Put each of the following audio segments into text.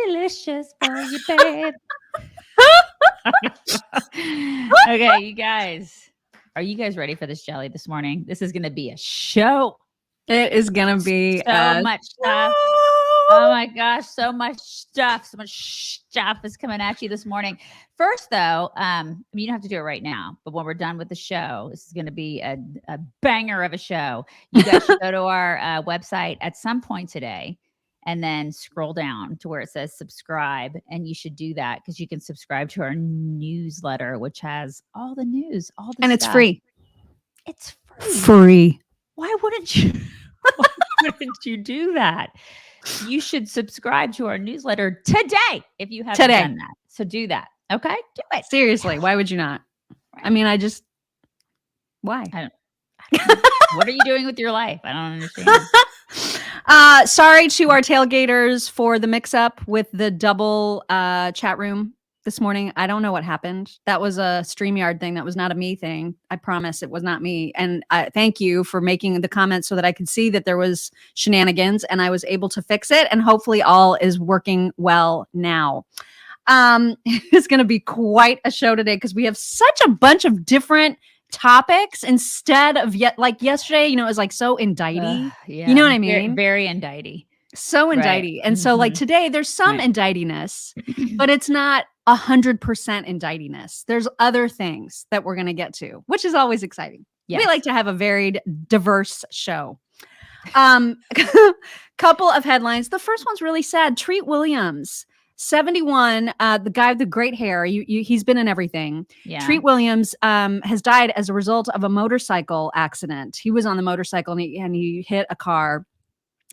delicious for you, babe. Okay, you guys. Are you guys ready for this jelly this morning? This is going to be a show. It is going to be so much stuff. Oh my gosh, so much stuff. So much stuff is coming at you this morning. First, though, I mean, you don't have to do it right now, but when we're done with the show, this is going to be a banger of a show. You guys should go to our website at some point today and then scroll down to where it says subscribe. And you should do that because you can subscribe to our newsletter, which has all the news, all the and stuff. It's free. It's Free. Why wouldn't you? Why wouldn't you do that? You should subscribe to our newsletter today if you haven't done that. So do that. Okay? Do it. Seriously. Why would you not? Right. I mean, why? I don't what are you doing with your life? I don't understand. Sorry to our tailgaters for the mix-up with the double chat room this morning. I don't know what happened. That was a StreamYard thing. That was not a me thing. I promise it was not me. And thank you for making the comments so that I could see that there was shenanigans and I was able to fix it. And hopefully all is working well now. It's going to be quite a show today because we have such a bunch of different topics instead of like yesterday, it was like so indicty. Yeah. You know what I mean? Very indicty. So indicty. Right. And so like today there's some indictiness, but it's not 100% indictiness. There's other things that we're going to get to, which is always exciting. Yes. We like to have a varied, diverse show. Couple of headlines. The first one's really sad. Treat Williams, 71, the guy with the great hair. He's been in everything. Yeah. Treat Williams has died as a result of a motorcycle accident. He was on the motorcycle and he hit a car.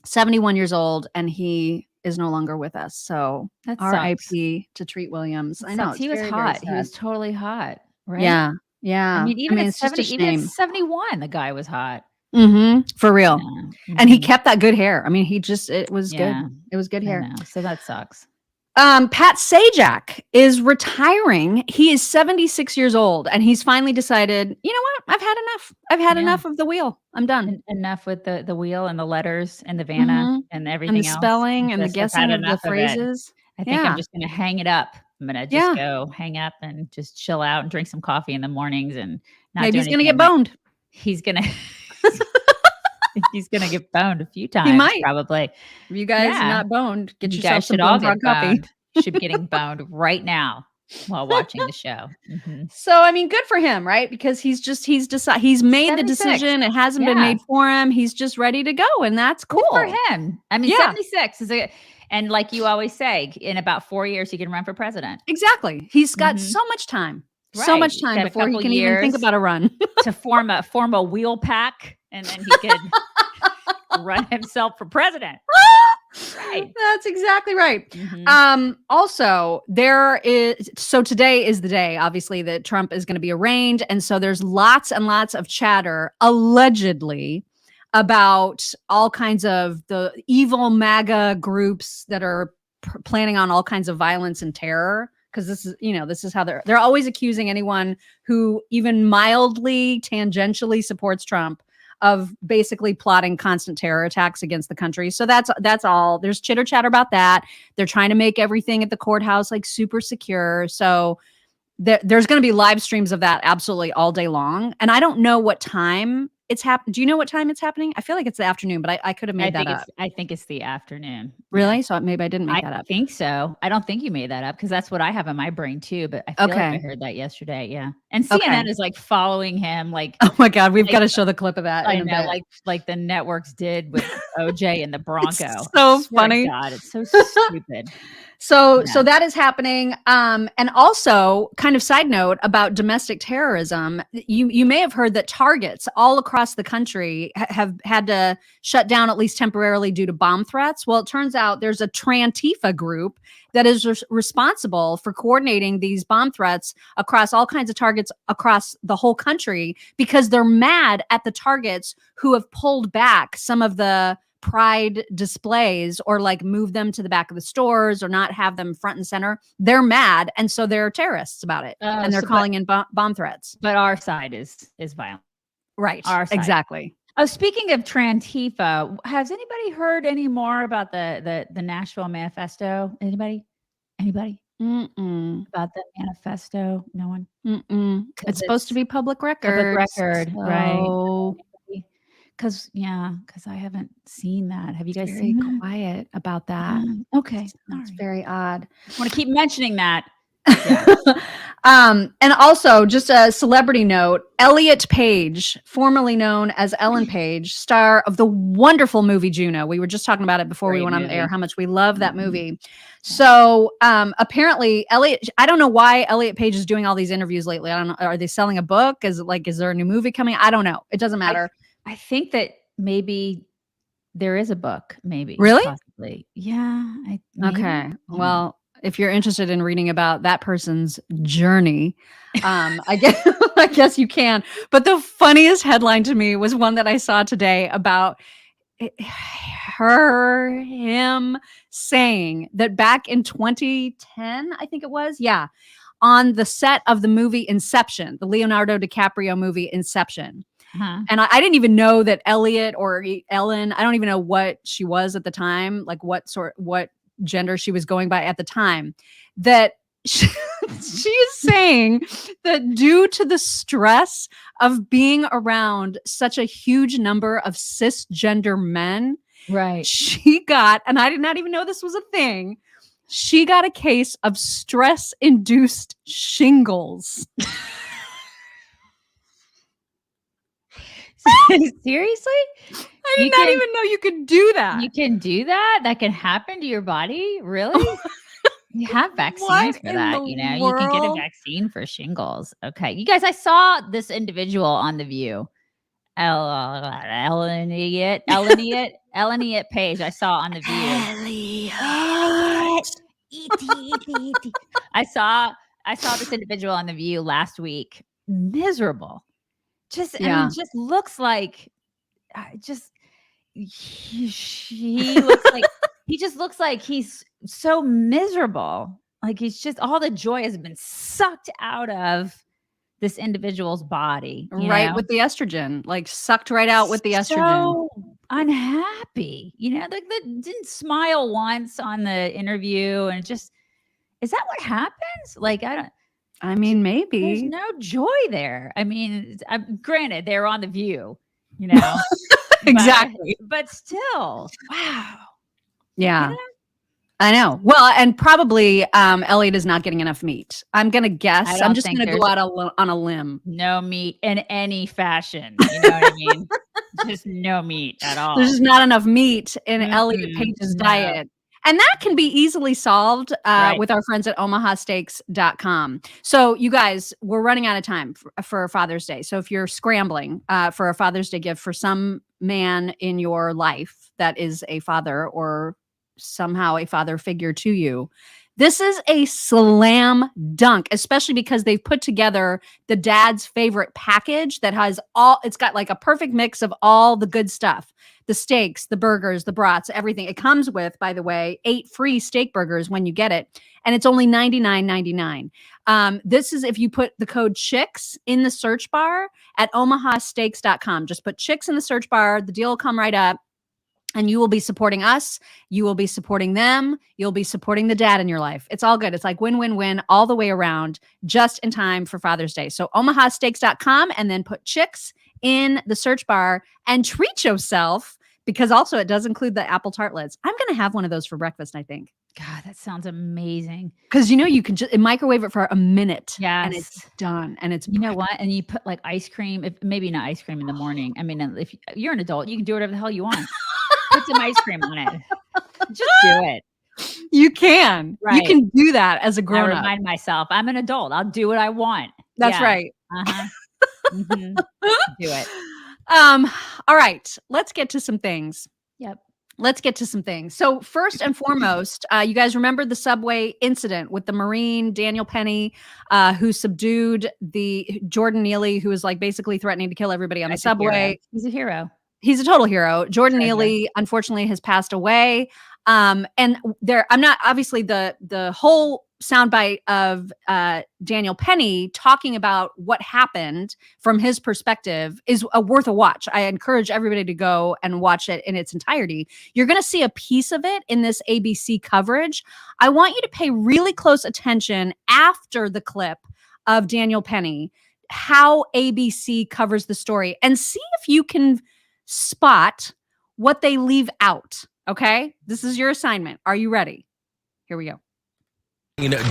71 years old, and he is no longer with us. So R.I.P. to Treat Williams. I know he was hot. He was totally hot, right? Yeah, yeah. I mean, even at 71, the guy was hot. Mm-hmm. For real. Yeah. Mm-hmm. And he kept that good hair. I mean, it was good. It was good hair. So that sucks. Pat Sajak is retiring. He is 76 years old, and he's finally decided, you know what? I've had enough. I've had enough of the wheel. I'm done. Enough with the wheel and the letters and the Vanna and everything and the else. Spelling and the guessing of the phrases. I think I'm just going to hang it up. I'm going to just go hang up and just chill out and drink some coffee in the mornings and not maybe he's going to get boned. He's going to. He's going to get boned a few times. He might. Probably. If you guys are not boned, get yourself some bone frog coffee. Should be getting boned right now while watching the show. Mm-hmm. So, I mean, good for him, right? Because he's made 76. The decision. It hasn't been made for him. He's just ready to go. And that's cool. Good for him. I mean, 76 is and like you always say, in about 4 years, he can run for president. Exactly. He's got so much time. Right. So much time before he can even think about a run. To form a wheel pack, and then he could run himself for president. Right. That's exactly right. Mm-hmm. Also, today is the day, obviously, that Trump is going to be arraigned. And so there's lots and lots of chatter, allegedly, about all kinds of the evil MAGA groups that are planning on all kinds of violence and terror. Because this is how they're always accusing anyone who even mildly, tangentially supports Trump of basically plotting constant terror attacks against the country. So that's all. There's chitter chatter about that. They're trying to make everything at the courthouse like super secure. So there's going to be live streams of that absolutely all day long. And I don't know what time it's happening. Do you know what time it's happening? I feel like it's the afternoon, but I could have made that up. I think it's the afternoon. Really? So maybe I didn't make that up. I think so. I don't think you made that up because that's what I have in my brain too. But I feel like I heard that yesterday. Yeah. And CNN is like following him. Like, oh my God, we've got to show the clip of that. I know, like the networks did with OJ and the Bronco. It's so funny. God, it's so stupid. So that is happening. And also, kind of side note about domestic terrorism, you may have heard that targets all across the country have had to shut down at least temporarily due to bomb threats. Well, it turns out there's a Trantifa group that is responsible for coordinating these bomb threats across all kinds of targets across the whole country because they're mad at the targets who have pulled back some of the pride displays or like move them to the back of the stores or not have them front and center. They're mad. And so they're terrorists about it. And they're calling in bomb threats. But our side is violent. Right. Our side. Exactly. Oh, speaking of Trantifa, has anybody heard any more about the Nashville Manifesto? Anybody? Anybody Mm-mm. about the manifesto? No one? Mm-mm. It's supposed to be public public record. record, right? So Because I haven't seen that. Have you guys very seen that? quiet about that. Okay, all It's right. very odd. Want to keep mentioning that. Yeah. And also, just a celebrity note, Elliot Page, formerly known as Ellen Page, star of the wonderful movie Juno. We were just talking about it before we Great went on the air, movie. how much we love that movie. So apparently Elliot, I don't know why Elliot Page is doing all these interviews lately. I don't know. Are they selling a book? Is there a new movie coming? I don't know. It doesn't matter. I think that maybe there is a book, maybe. Really? Possibly. Yeah. Okay. Well, if you're interested in reading about that person's journey, I guess you can. But the funniest headline to me was one that I saw today about him saying that back in 2010, I think it was, on the set of the movie Inception, the Leonardo DiCaprio movie Inception. And I didn't even know that Elliot or Ellen, I don't even know what she was at the time, like what gender she was going by at the time, that she is saying that due to the stress of being around such a huge number of cisgender men, right, she got, and I did not even know this was a thing, she got a case of stress-induced shingles. Seriously? I did not even know you could do that. You can do that? That can happen to your body? Really? You have vaccines for that, you know? You can get a vaccine for shingles. Okay. You guys, I saw this individual on The View. Elliot Page. I saw on The View. Elliot. I saw this individual on The View last week. Miserable. I mean, just looks like he looks like he just looks like he's so miserable. Like he's just, all the joy has been sucked out of this individual's body. Right, with the estrogen, like sucked right out with the estrogen. So unhappy, like they didn't smile once on the interview, and is that what happens? Like I mean, maybe there's no joy there. I mean, granted, they're on The View, exactly, but still, wow. Yeah, I know. Well, and probably Elliot is not getting enough meat. I'm gonna guess. I'm just gonna go out on a limb. No meat in any fashion. You know what I mean? Just no meat at all. There's just not enough meat in Elliot Page's diet. And that can be easily solved with our friends at omahasteaks.com. So you guys, we're running out of time for Father's Day. So if you're scrambling for a Father's Day gift for some man in your life that is a father or somehow a father figure to you, this is a slam dunk, especially because they've put together the dad's favorite package that has it's got like a perfect mix of all the good stuff. The steaks, the burgers, the brats, everything. It comes with, by the way, 8 free steak burgers when you get it. And it's only $99.99. This is if you put the code CHICKS in the search bar at omahasteaks.com. Just put CHICKS in the search bar. The deal will come right up. And you will be supporting us. You will be supporting them. You'll be supporting the dad in your life. It's all good. It's like win, win, win all the way around, just in time for Father's Day. So omahasteaks.com, and then put CHICKS in the search bar and treat yourself, because also it does include the apple tartlets. I'm going to have one of those for breakfast, I think. God, that sounds amazing. Because you can just microwave it for a minute. Yes. And it's done. And it's what? And you put like ice cream, maybe not ice cream in the morning. I mean, if you're an adult, you can do whatever the hell you want. Put some ice cream on it. Just do it. You can. Right. You can do that as a grown-up. I remind myself, I'm an adult. I'll do what I want. That's right. Do it. All right. Let's get to some things. Yep. Let's get to some things. So first and foremost, you guys remember the subway incident with the Marine, Daniel Penny, who subdued the Jordan Neely, who was like basically threatening to kill everybody on the subway. He's a hero. He's a total hero. Jordan Neely, unfortunately, has passed away. And I'm not, obviously the whole soundbite of Daniel Penny talking about what happened from his perspective is worth a watch. I encourage everybody to go and watch it in its entirety. You're going to see a piece of it in this ABC coverage. I want you to pay really close attention after the clip of Daniel Penny, how ABC covers the story, and see if you can spot what they leave out. Okay? This is your assignment. Are you ready? Here we go.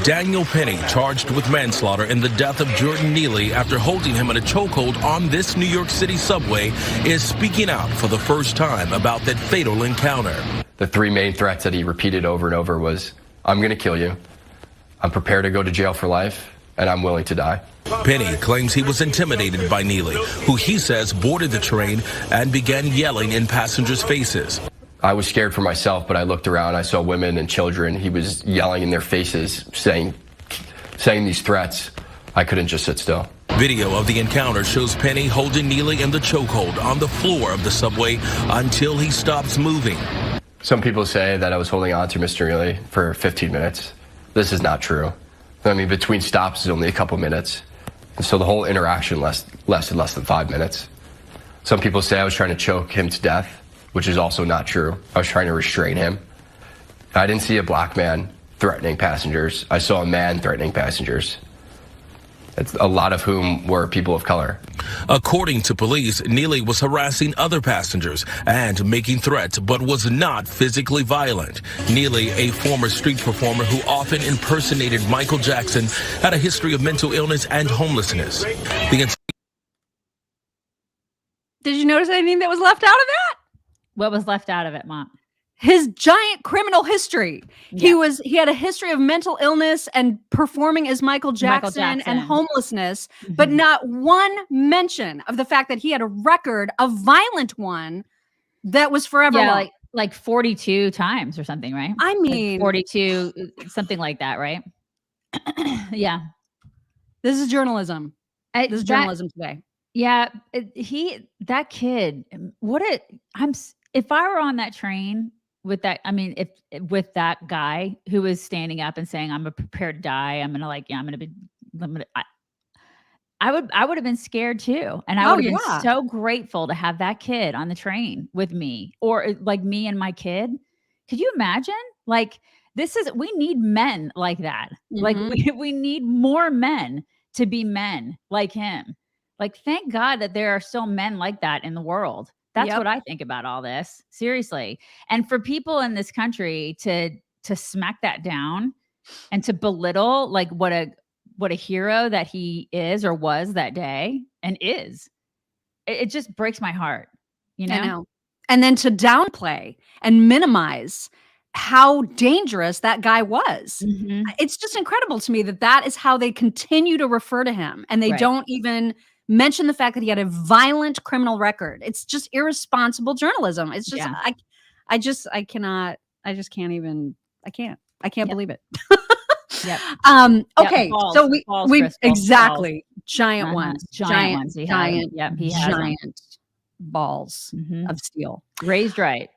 Daniel Penny charged with manslaughter in the death of Jordan Neely after holding him in a chokehold on this New York City subway is speaking out for the first time about that fatal encounter. The three main threats that he repeated over and over was, I'm going to kill you, I'm prepared to go to jail for life, and I'm willing to die. Penny claims he was intimidated by Neely, who he says boarded the train and began yelling in passengers' faces. I was scared for myself, but I looked around, I saw women and children. He was yelling in their faces, saying these threats. I couldn't just sit still. Video of the encounter shows Penny holding Neely in the chokehold on the floor of the subway until he stops moving. Some people say that I was holding on to Mr. Neely for 15 minutes. This is not true. I mean, between stops is only a couple minutes. And so the whole interaction lasted less than 5 minutes. Some people say I was trying to choke him to death, which is also not true. I was trying to restrain him. I didn't see a black man threatening passengers. I saw a man threatening passengers, a lot of whom were people of color. According to police, Neely was harassing other passengers and making threats, but was not physically violent. Neely, a former street performer who often impersonated Michael Jackson, had a history of mental illness and homelessness. Did you notice anything that was left out of that? What was left out of it, Mom? His giant criminal history. Yeah. He had a history of mental illness and performing as Michael Jackson. And homelessness, but not one mention of the fact that he had a record, a violent one that was forever long. Like 42 times or something, right? I mean, like 42, something like that, right? Yeah. This is journalism. This is journalism today. Yeah, that kid, if I were on that train with that, I mean, with that guy who was standing up and saying, I'm prepared to die, I would have been scared too. And I would have been so grateful to have that kid on the train with me, or like me and my kid. Could you imagine? Like, we need men like that. Mm-hmm. Like we need more men to be men like him. Like, thank God that there are still men like that in the world. That's what I think about all this. Seriously. And for people in this country to smack that down and to belittle like what a hero that he is or was that day and is, it just breaks my heart, you know? I know. And then to downplay and minimize how dangerous that guy was. Mm-hmm. It's just incredible to me that is how they continue to refer to him. And they don't even mention the fact that he had a violent criminal record. It's just irresponsible journalism. It's just, I can't believe it. Yep. Okay. Balls, so we Crystal, exactly. Balls. Giant ones, giant giant balls of steel. Raised right.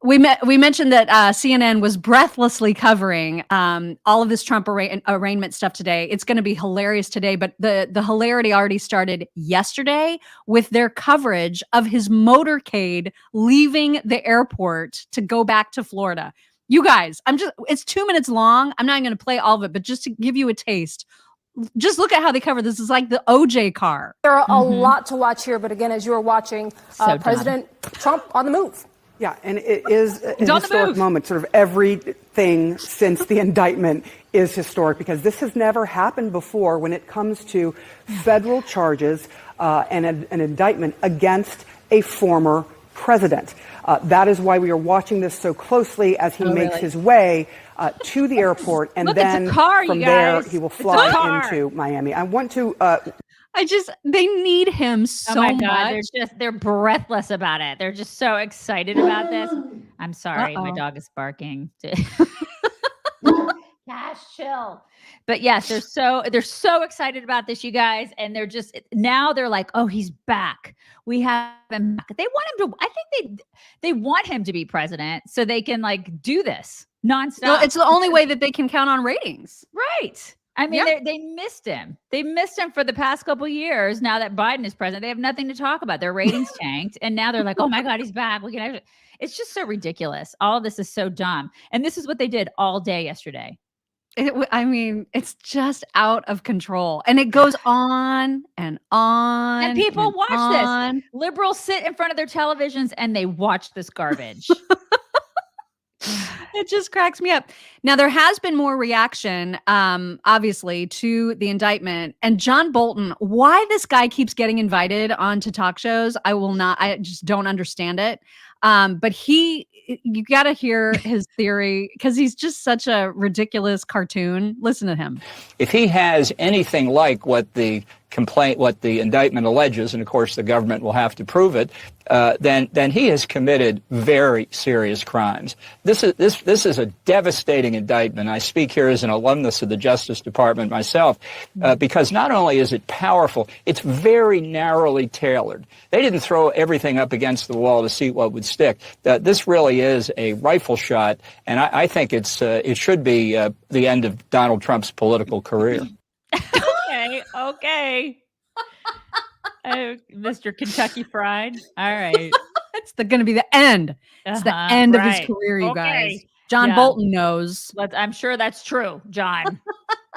We mentioned that CNN was breathlessly covering all of this Trump arraignment stuff today. It's going to be hilarious today, but the hilarity already started yesterday with their coverage of his motorcade leaving the airport to go back to Florida. You guys, it's 2 minutes long. I'm not going to play all of it, but just to give you a taste, just look at how they cover this. Is like the OJ car. There are a lot to watch here, but again, as you are watching, President Trump on the move. Yeah, and it is a historic moment. Sort of everything since the indictment is historic because this has never happened before when it comes to federal charges and an indictment against a former president. That is why we are watching this so closely as he makes his way to the airport, and then from there he will fly into Miami. I want to. They need him so much. They're breathless about it. They're just so excited about this. I'm sorry, my dog is barking. Gosh, chill. But yes, they're so excited about this, you guys, and they're like, oh, he's back. We have him back. They want him to. I think they want him to be president so they can like do this. nonstop. No, it's the only way that they can count on ratings. Right. I mean, they missed him. They missed him for the past couple of years. Now that Biden is president, they have nothing to talk about. Their ratings tanked, and now they're like, "Oh my God, he's back." We can actually. It's just so ridiculous. All of this is so dumb, and this is what they did all day yesterday. I mean, it's just out of control, and it goes on and on. And people watch this. Liberals sit in front of their televisions and they watch this garbage. It just cracks me up. Now, there has been more reaction, obviously, to the indictment. And John Bolton, why this guy keeps getting invited onto talk shows, I just don't understand it. But you got to hear his theory because he's just such a ridiculous cartoon. Listen to him. If he has anything like what the indictment alleges, and of course the government will have to prove it, then he has committed very serious crimes. This is a devastating indictment. I speak here as an alumnus of the Justice Department myself, because not only is it powerful, it's very narrowly tailored. They didn't throw everything up against the wall to see what would stick. This really is a rifle shot, and I think it should be the end of Donald Trump's political career. Okay. Mr. Kentucky Fried. All right. It's going to be the end. It's the end of his career, you guys. John Bolton knows. I'm sure that's true, John.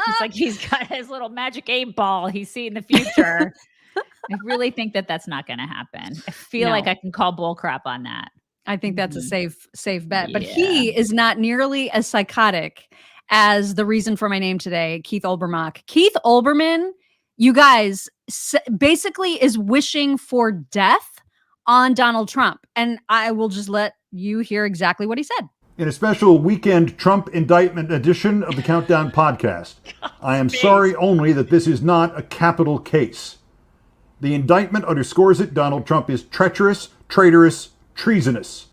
It's like he's got his little magic 8-ball. He's seeing the future. I really think that's not going to happen. I feel like I can call bull crap on that. I think that's a safe bet. But he is not nearly as psychotic as the reason for my name today, Keith Olbermann. Keith Olbermann, you guys, basically is wishing for death on Donald Trump. And I will just let you hear exactly what he said. In a special weekend Trump indictment edition of the Countdown podcast, I am sorry only that this is not a capital case. The indictment underscores it. Donald Trump is treacherous, traitorous, treasonous.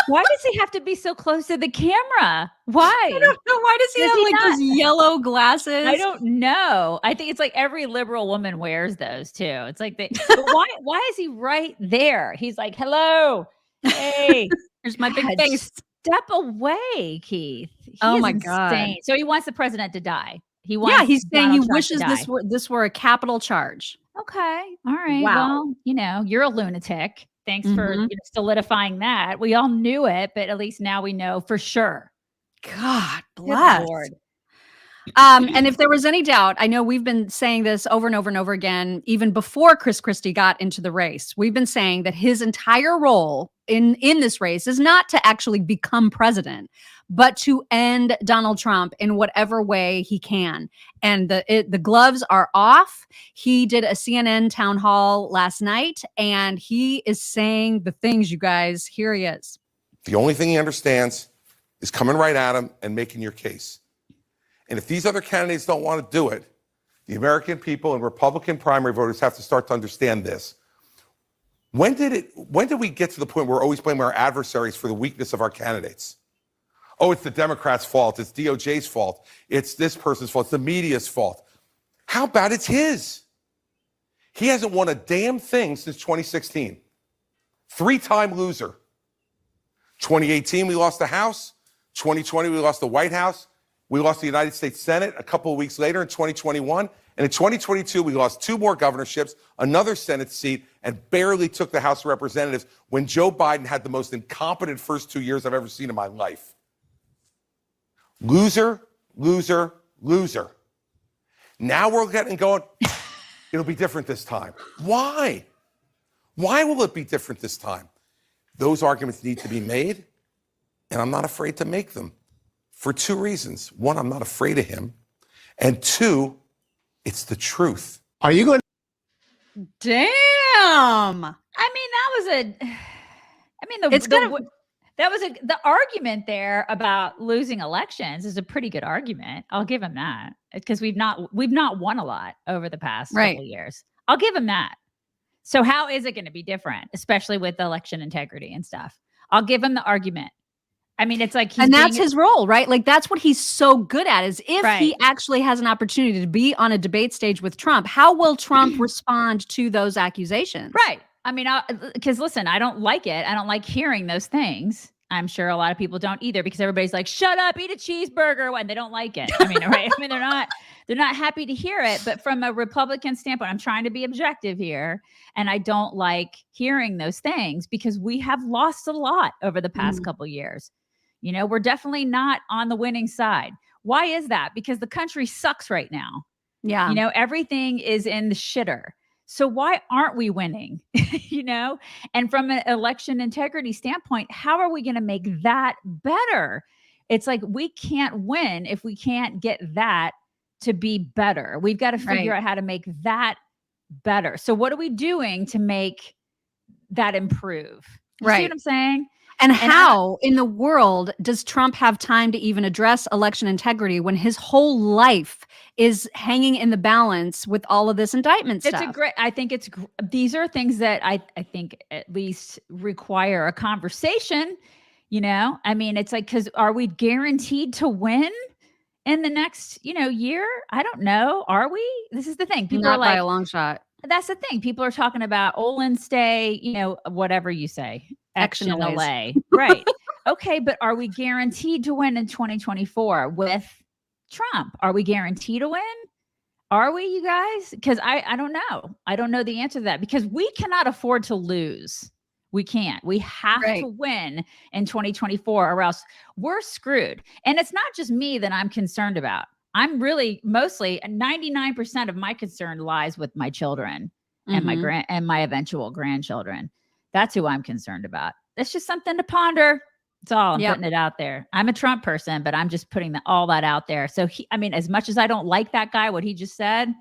Why does he have to be so close to the camera? Why? I don't know. Why does he have those yellow glasses? I don't know. I think it's like every liberal woman wears those too. It's like why is he right there? He's like, hello. Hey, here's my big face. Step away, Keith. Oh my God. So he wants the president to die. He's saying he wishes this were a capital charge. Okay. All right. Wow. Well, you're a lunatic. Thanks for solidifying that. We all knew it, but at least now we know for sure. God bless. Good Lord. And if there was any doubt, I know we've been saying this over and over and over again, even before Chris Christie got into the race. We've been saying that his entire role in this race is not to actually become president, but to end Donald Trump in whatever way he can. And the gloves are off. He did a CNN town hall last night, and he is saying the things, you guys. Here he is. The only thing he understands is coming right at him and making your case. And if these other candidates don't want to do it, the American people and Republican primary voters have to start to understand this. When did we get to the point where we're always blaming our adversaries for the weakness of our candidates? Oh, it's the Democrats' fault. It's DOJ's fault. It's this person's fault. It's the media's fault. How about it's his? He hasn't won a damn thing since 2016. 3-time loser. 2018, we lost the House. 2020, we lost the White House. We lost the United States Senate a couple of weeks later in 2021. And in 2022, we lost 2 more governorships, another Senate seat, and barely took the House of Representatives when Joe Biden had the most incompetent first 2 years I've ever seen in my life. Loser, loser, loser. Now we're going, it'll be different this time. Why? Why will it be different this time? Those arguments need to be made, and I'm not afraid to make them for 2 reasons. 1, I'm not afraid of him. And 2, it's the truth. Are you going to... Damn. The argument there about losing elections is a pretty good argument. I'll give him that, because we've not won a lot over the past couple of years. I'll give him that. So how is it going to be different, especially with election integrity and stuff? I'll give him the argument. I mean, it's like that's his role, right? Like, that's what he's so good at, is if he actually has an opportunity to be on a debate stage with Trump, how will Trump respond to those accusations? Right. I mean, because listen, I don't like it. I don't like hearing those things. I'm sure a lot of people don't either, because everybody's like, shut up, eat a cheeseburger when they don't like it. I mean, right? I mean, they're not happy to hear it. But from a Republican standpoint, I'm trying to be objective here. And I don't like hearing those things because we have lost a lot over the past couple years. You know, we're definitely not on the winning side. Why is that? Because the country sucks right now. Yeah. You know, everything is in the shitter. So why aren't we winning? You know, and from an election integrity standpoint, how are we going to make that better? It's like, we can't win if we can't get that to be better. We've got to figure out how to make that better. So what are we doing to make that improve? You see what I'm saying? And how in the world does Trump have time to even address election integrity when his whole life is hanging in the balance with all of this indictment stuff? I think these are things that I think at least require a conversation. You know, I mean, it's like, because are we guaranteed to win in the next, year? I don't know. Are we? This is the thing. People Not are like, by a long shot. That's the thing. People are talking about Olin stay, whatever you say. Action LA. Right. Okay. But are we guaranteed to win in 2024 with Trump? Are we guaranteed to win? Are we, you guys? Because I don't know. I don't know the answer to that, because we cannot afford to lose. We can't. We have to win in 2024 or else we're screwed. And it's not just me that I'm concerned about. I'm really mostly 99% of my concern lies with my children and my eventual grandchildren. That's who I'm concerned about. It's just something to ponder. That's all. I'm putting it out there. I'm a Trump person, but I'm just putting all that out there. So as much as I don't like that guy, what he just said,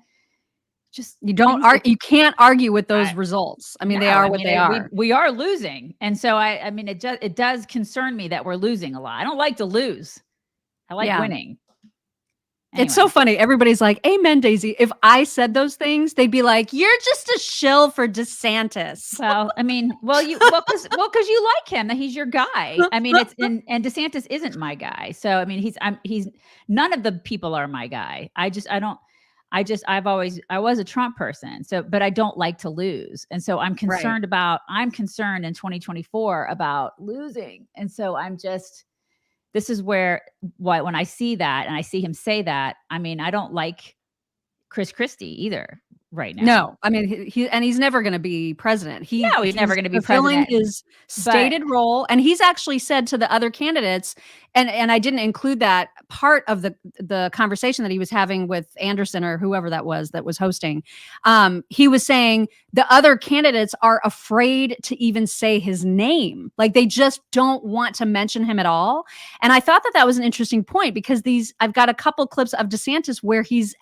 you can't argue with those results. I mean, they are what they are. We are losing. And so it does concern me that we're losing a lot. I don't like to lose. I like winning. Anyway. It's so funny. Everybody's like, amen, Daisy. If I said those things, they'd be like, you're just a shill for DeSantis. Well, I mean, because you like him, that he's your guy. I mean, and DeSantis isn't my guy. So, I mean, he's none of the people are my guy. I was a Trump person. So, but I don't like to lose. And so I'm concerned I'm concerned in 2024 about losing. And so this is where when I see that and I see him say that, I mean, I don't like Chris Christie either right now. No, I mean, he's never going to be president. He's never going to be fulfilling president. his stated role. And he's actually said to the other candidates, and I didn't include that part of the conversation that he was having with Anderson or whoever that was hosting. He was saying the other candidates are afraid to even say his name. Like, they just don't want to mention him at all. And I thought that was an interesting point, because I've got a couple clips of DeSantis where he's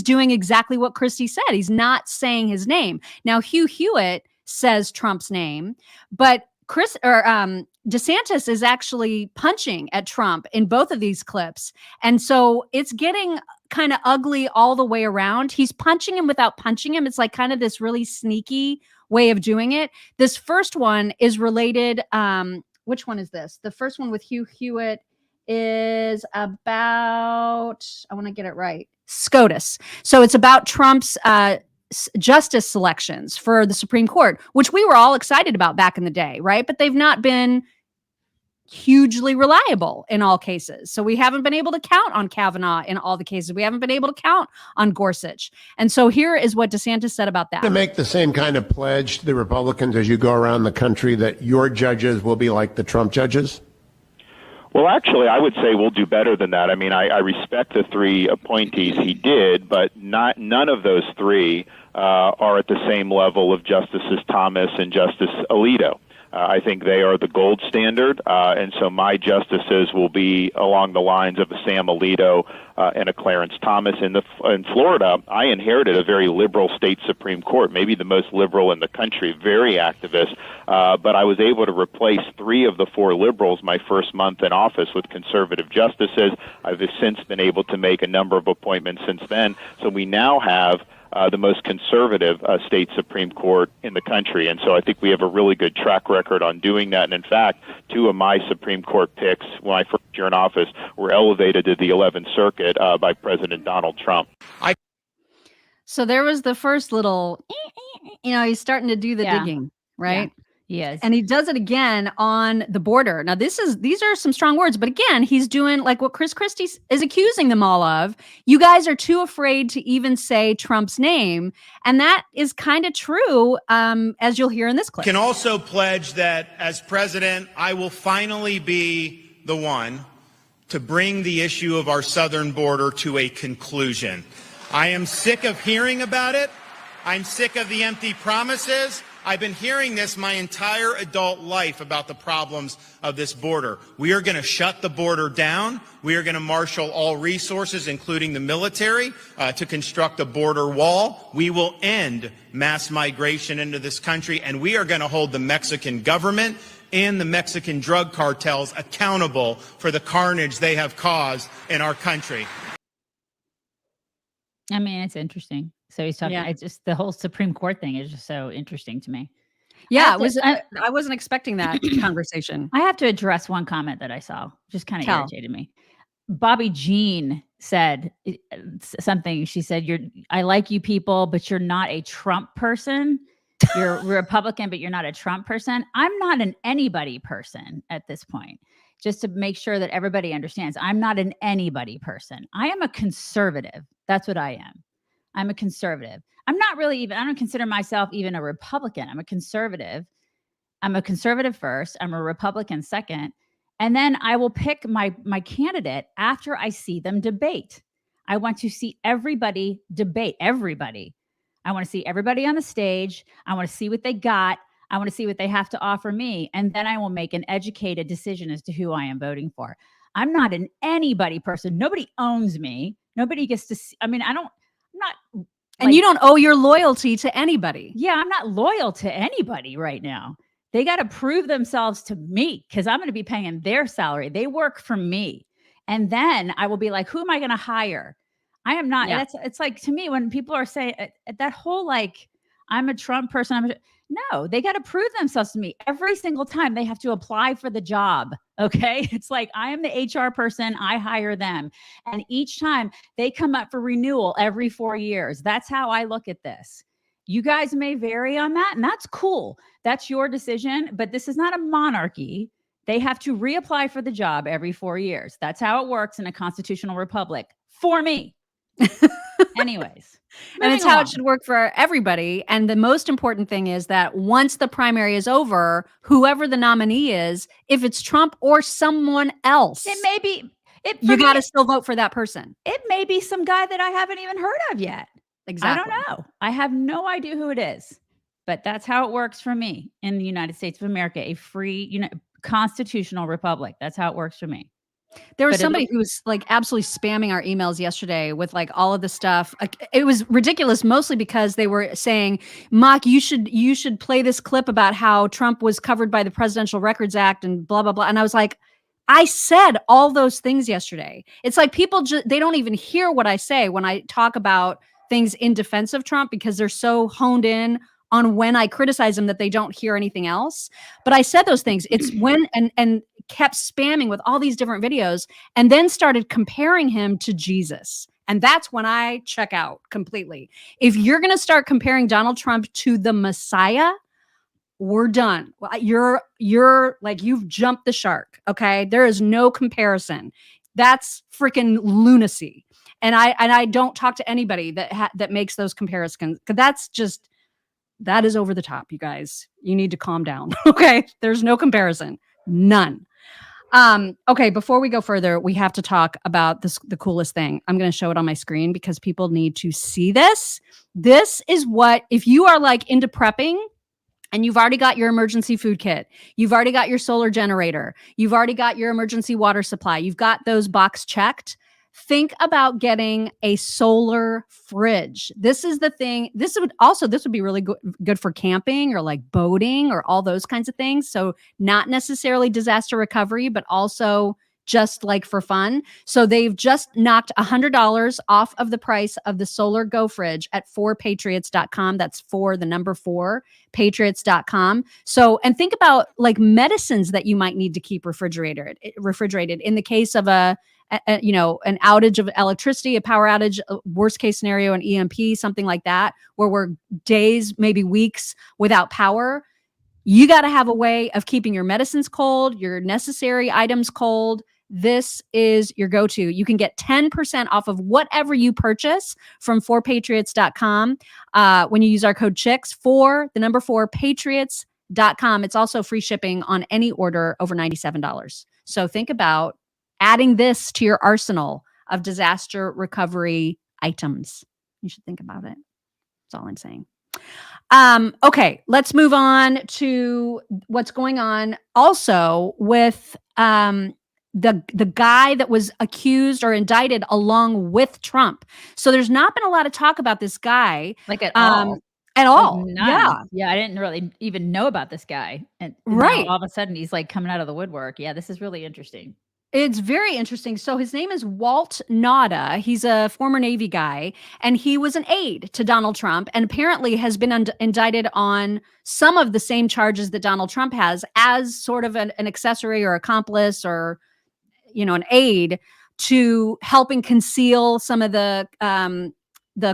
doing exactly what Christie said. He's saying his name. Now, Hugh Hewitt says Trump's name, but DeSantis is actually punching at Trump in both of these clips. And so it's getting kind of ugly all the way around. He's punching him without punching him. It's like kind of this really sneaky way of doing it. This first one is related. Which one is this? The first one with Hugh Hewitt is about, I want to get it right, SCOTUS. So it's about Trump's justice selections for the Supreme Court, which we were all excited about back in the day, right? But they've not been hugely reliable in all cases. So we haven't been able to count on Kavanaugh in all the cases. We haven't been able to count on Gorsuch. And so here is what DeSantis said about that. To make the same kind of pledge to the Republicans as you go around the country that your judges will be like the Trump judges? Well, actually, I would say we'll do better than that. I mean, I respect the three appointees he did, but none of those three are at the same level of Justices Thomas and Justice Alito. I think they are the gold standard, and so my justices will be along the lines of a Sam Alito and a Clarence Thomas. In Florida, I inherited a very liberal state Supreme Court, maybe the most liberal in the country, very activist, but I was able to replace 3 of the 4 liberals my first month in office with conservative justices. I've since been able to make a number of appointments since then, so we now have the most conservative state Supreme Court in the country. And so I think we have a really good track record on doing that. And in fact, 2 of my Supreme Court picks when I first year in office were elevated to the 11th Circuit by President Donald Trump. So there was the first little, he's starting to do the digging, right? Yes. And he does it again on the border. Now, these are some strong words, but again, he's doing like what Chris Christie is accusing them all of. You guys are too afraid to even say Trump's name. And that is kind of true, as you'll hear in this clip. Can also pledge that as president, I will finally be the one to bring the issue of our southern border to a conclusion. I am sick of hearing about it. I'm sick of the empty promises. I've been hearing this my entire adult life about the problems of this border. We are going to shut the border down. We are going to marshal all resources, including the military, to construct a border wall. We will end mass migration into this country, and we are going to hold the Mexican government and the Mexican drug cartels accountable for the carnage they have caused in our country. I mean, it's interesting. So he's talking. It's just the whole Supreme Court thing is just so interesting to me. Yeah, I wasn't expecting that conversation. I have to address one comment that I saw, just kind of irritated me. Bobby Jean said something. She said, I like you people, but you're not a Trump person. You're Republican, but you're not a Trump person. I'm not an anybody person at this point. Just to make sure that everybody understands, I'm not an anybody person. I am a conservative. That's what I am. I'm a conservative. I'm not really even, I don't consider myself even a Republican. I'm a conservative. I'm a conservative first. I'm a Republican second. And then I will pick my candidate after I see them debate. I want to see everybody debate, everybody. I want to see everybody on the stage. I want to see what they got. I want to see what they have to offer me. And then I will make an educated decision as to who I am voting for. I'm not an anybody person. Nobody owns me. Nobody gets to see. I mean, I'm not. And you don't owe your loyalty to anybody. Yeah, I'm not loyal to anybody right now. They got to prove themselves to me because I'm going to be paying their salary. They work for me. And then I will be like, who am I going to hire? I am not. Yeah. It's like, to me, when people are saying that whole, like, I'm a Trump person. No, they got to prove themselves to me every single time they have to apply for the job. Okay. It's like, I am the HR person. I hire them. And each time they come up for renewal every 4 years. That's how I look at this. You guys may vary on that, and that's cool. That's your decision, but this is not a monarchy. They have to reapply for the job every 4 years. That's how it works in a constitutional republic for me. Anyways. And it's how it should work for everybody. And the most important thing is that once the primary is over, whoever the nominee is, if it's Trump or someone else, it may be. You got to still vote for that person. It may be some guy that I haven't even heard of yet. Exactly. I don't know. I have no idea who it is, but that's how it works for me in the United States of America, a free, constitutional republic. That's how it works for me. There was somebody who was like absolutely spamming our emails yesterday with like all of the stuff. It was ridiculous, mostly because they were saying, Mock, you should play this clip about how Trump was covered by the Presidential Records Act and blah, blah, blah. And I was like, I said all those things yesterday. It's like people they don't even hear what I say when I talk about things in defense of Trump because they're so honed in on when I criticize them that they don't hear anything else. But I said those things. It's when and kept spamming with all these different videos and then started comparing him to Jesus. And that's when I check out completely. If you're going to start comparing Donald Trump to the Messiah, we're done. You're like, you've jumped the shark. Okay. There is no comparison. That's freaking lunacy. And I don't talk to anybody that makes those comparisons, because that is over the top, you guys. You need to calm down. Okay. There's no comparison. None. Okay. Before we go further, we have to talk about the coolest thing. I'm going to show it on my screen because people need to see this. This is what, if you are like into prepping and you've already got your emergency food kit, you've already got your solar generator, you've already got your emergency water supply, you've got those box checked. Think about getting a solar fridge. This is the thing. This would be really good for camping or like boating or all those kinds of things. So not necessarily disaster recovery, but also just like for fun. So they've just knocked $100 off of the price of the Solar Go fridge at 4patriots.com. That's 4 patriots.com. So, and think about like medicines that you might need to keep refrigerated in the case of an outage of electricity, a power outage, worst case scenario, an EMP, something like that, where we're days, maybe weeks without power. You got to have a way of keeping your medicines cold, your necessary items cold. This is your go-to. You can get 10% off of whatever you purchase from 4patriots.com when you use our code CHICKS, 4patriots.com. It's also free shipping on any order over $97. So think about adding this to your arsenal of disaster recovery items. You should think about it. That's all I'm saying. Okay, let's move on to what's going on also with the guy that was accused or indicted along with Trump. So there's not been a lot of talk about this guy, like at all. At all. Yeah. I didn't really even know about this guy. And right. Now all of a sudden he's like coming out of the woodwork. Yeah, this is really interesting. It's very interesting. So his name is Walt Nauta. He's a former Navy guy, and he was an aide to Donald Trump, and apparently has been indicted on some of the same charges that Donald Trump has as sort of an accessory or accomplice or, an aide to helping conceal some of the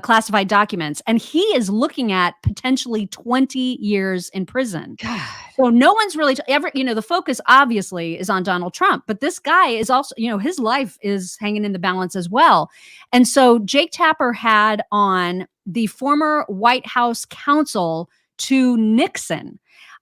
classified documents. And he is looking at potentially 20 years in prison. God. So no one's really the focus obviously is on Donald Trump, but this guy is also, his life is hanging in the balance as well. And so Jake Tapper had on the former White House counsel to Nixon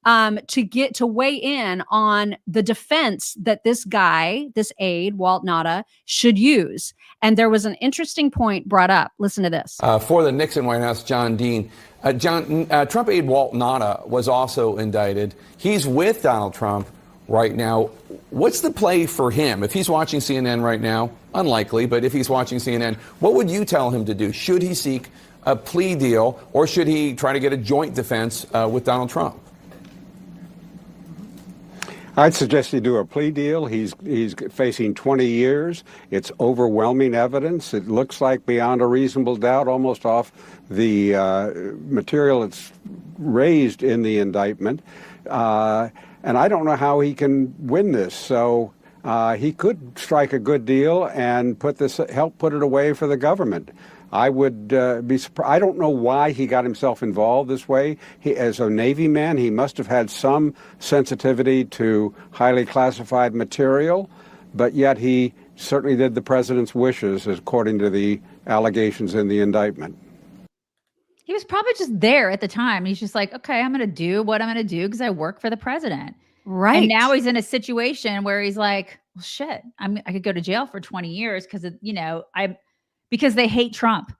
to weigh in on the defense that this guy, this aide, Walt Nauta, should use. And there was an interesting point brought up. Listen to this. For the Nixon White House, John Dean. Trump aide Walt Nauta was also indicted. He's with Donald Trump right now. What's the play for him? If he's watching CNN right now, unlikely, but if he's watching CNN, what would you tell him to do? Should he seek a plea deal, or should he try to get a joint defense with Donald Trump? I'd suggest he do a plea deal. He's facing 20 years. It's overwhelming evidence. It looks like beyond a reasonable doubt, almost off the material that's raised in the indictment. And I don't know how he can win this. So he could strike a good deal and help put it away for the government. I would be surprised. I don't know why he got himself involved this way. As a Navy man, he must have had some sensitivity to highly classified material, but yet he certainly did the president's wishes, according to the allegations in the indictment. He was probably just there at the time. He's just like, okay, I'm going to do what I'm going to do because I work for the president. Right. And now he's in a situation where he's like, well, shit, I could go to jail for 20 years because they hate Trump.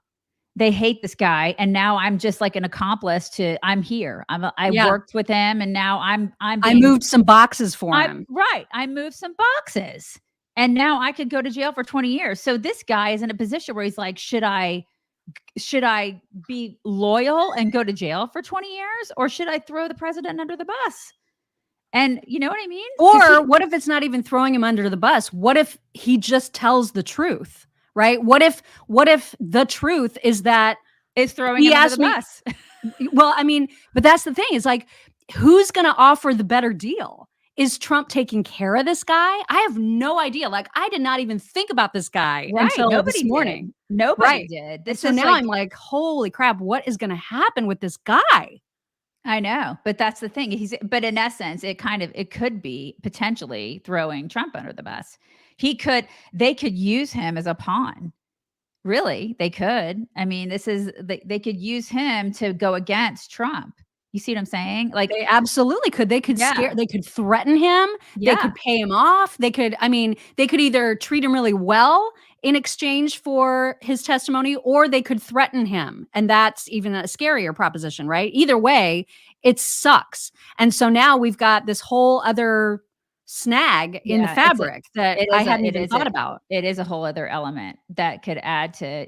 They hate this guy. And now I'm just like an accomplice I'm here. I worked with him, and now I moved some boxes for him. Right. I moved some boxes, and now I could go to jail for 20 years. So this guy is in a position where he's like, should I be loyal and go to jail for 20 years, or should I throw the president under the bus? And you know what I mean? Or what if it's not even throwing him under the bus? What if he just tells the truth? Right? What if the truth is that it's throwing him under the bus? Well, I mean, but that's the thing. It's like, who's going to offer the better deal? Is Trump taking care of this guy? I have no idea. Like, I did not even think about this guy until this morning. Nobody did. So now I'm like, holy crap, what is going to happen with this guy? I know, but that's the thing. But in essence, it could be potentially throwing Trump under the bus. They could use him as a pawn. Really, they could. I mean, they could use him to go against Trump. You see what I'm saying? Like, they absolutely could. They could they could threaten him. Yeah. They could pay him off. They could either treat him really well in exchange for his testimony, or they could threaten him. And that's even a scarier proposition, right? Either way, it sucks. And so now we've got this whole other snag in the fabric that I hadn't even thought about. It is a whole other element that could add to,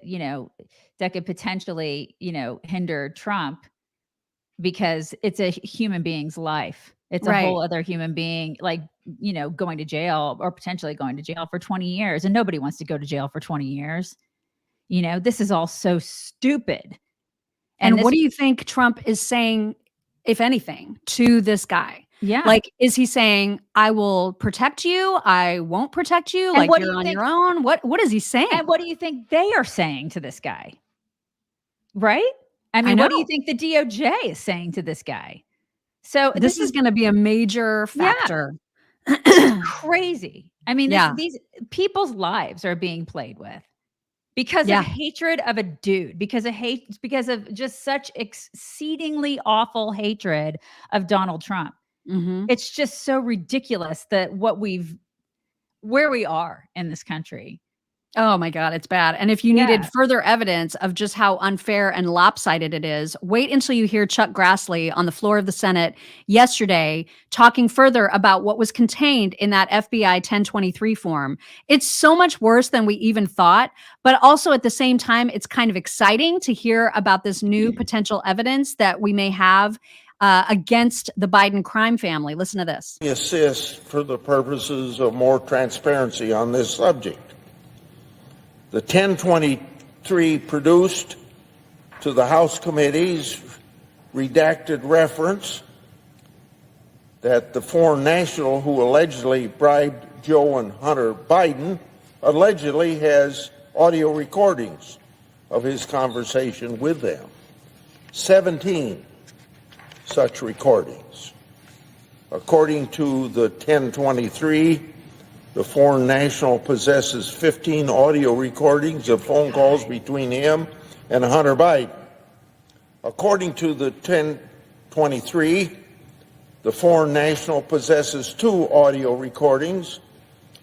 that could potentially, hinder Trump, because it's a human being's life. It's a whole other human being, like, going to jail, or potentially going to jail for 20 years. And nobody wants to go to jail for 20 years. This is all so stupid. And what do you think Trump is saying, if anything, to this guy? Yeah. Like, is he saying, I will protect you, I won't protect you, like you're on your own? What is he saying? And what do you think they are saying to this guy? Right? I mean, what do you think the DOJ is saying to this guy? So this is going to be a major factor. Yeah. It's crazy. I mean, Yeah. these people's lives are being played with because of hatred of a dude, because of just such exceedingly awful hatred of Donald Trump. Mm-hmm. It's just so ridiculous that where we are in this country. Oh my God, it's bad. And if you needed further evidence of just how unfair and lopsided it is, wait until you hear Chuck Grassley on the floor of the Senate yesterday talking further about what was contained in that FBI 1023 form. It's so much worse than we even thought, but also at the same time, it's kind of exciting to hear about this new potential evidence that we may have against the Biden crime family. Listen to this. Assist for the purposes of more transparency on this subject. The 1023 produced to the House committees redacted reference that the foreign national who allegedly bribed Joe and Hunter Biden allegedly has audio recordings of his conversation with them. 17 such recordings. According to the 1023, the foreign national possesses 15 audio recordings of phone calls between him and Hunter Biden. According to the 1023, the foreign national possesses 2 audio recordings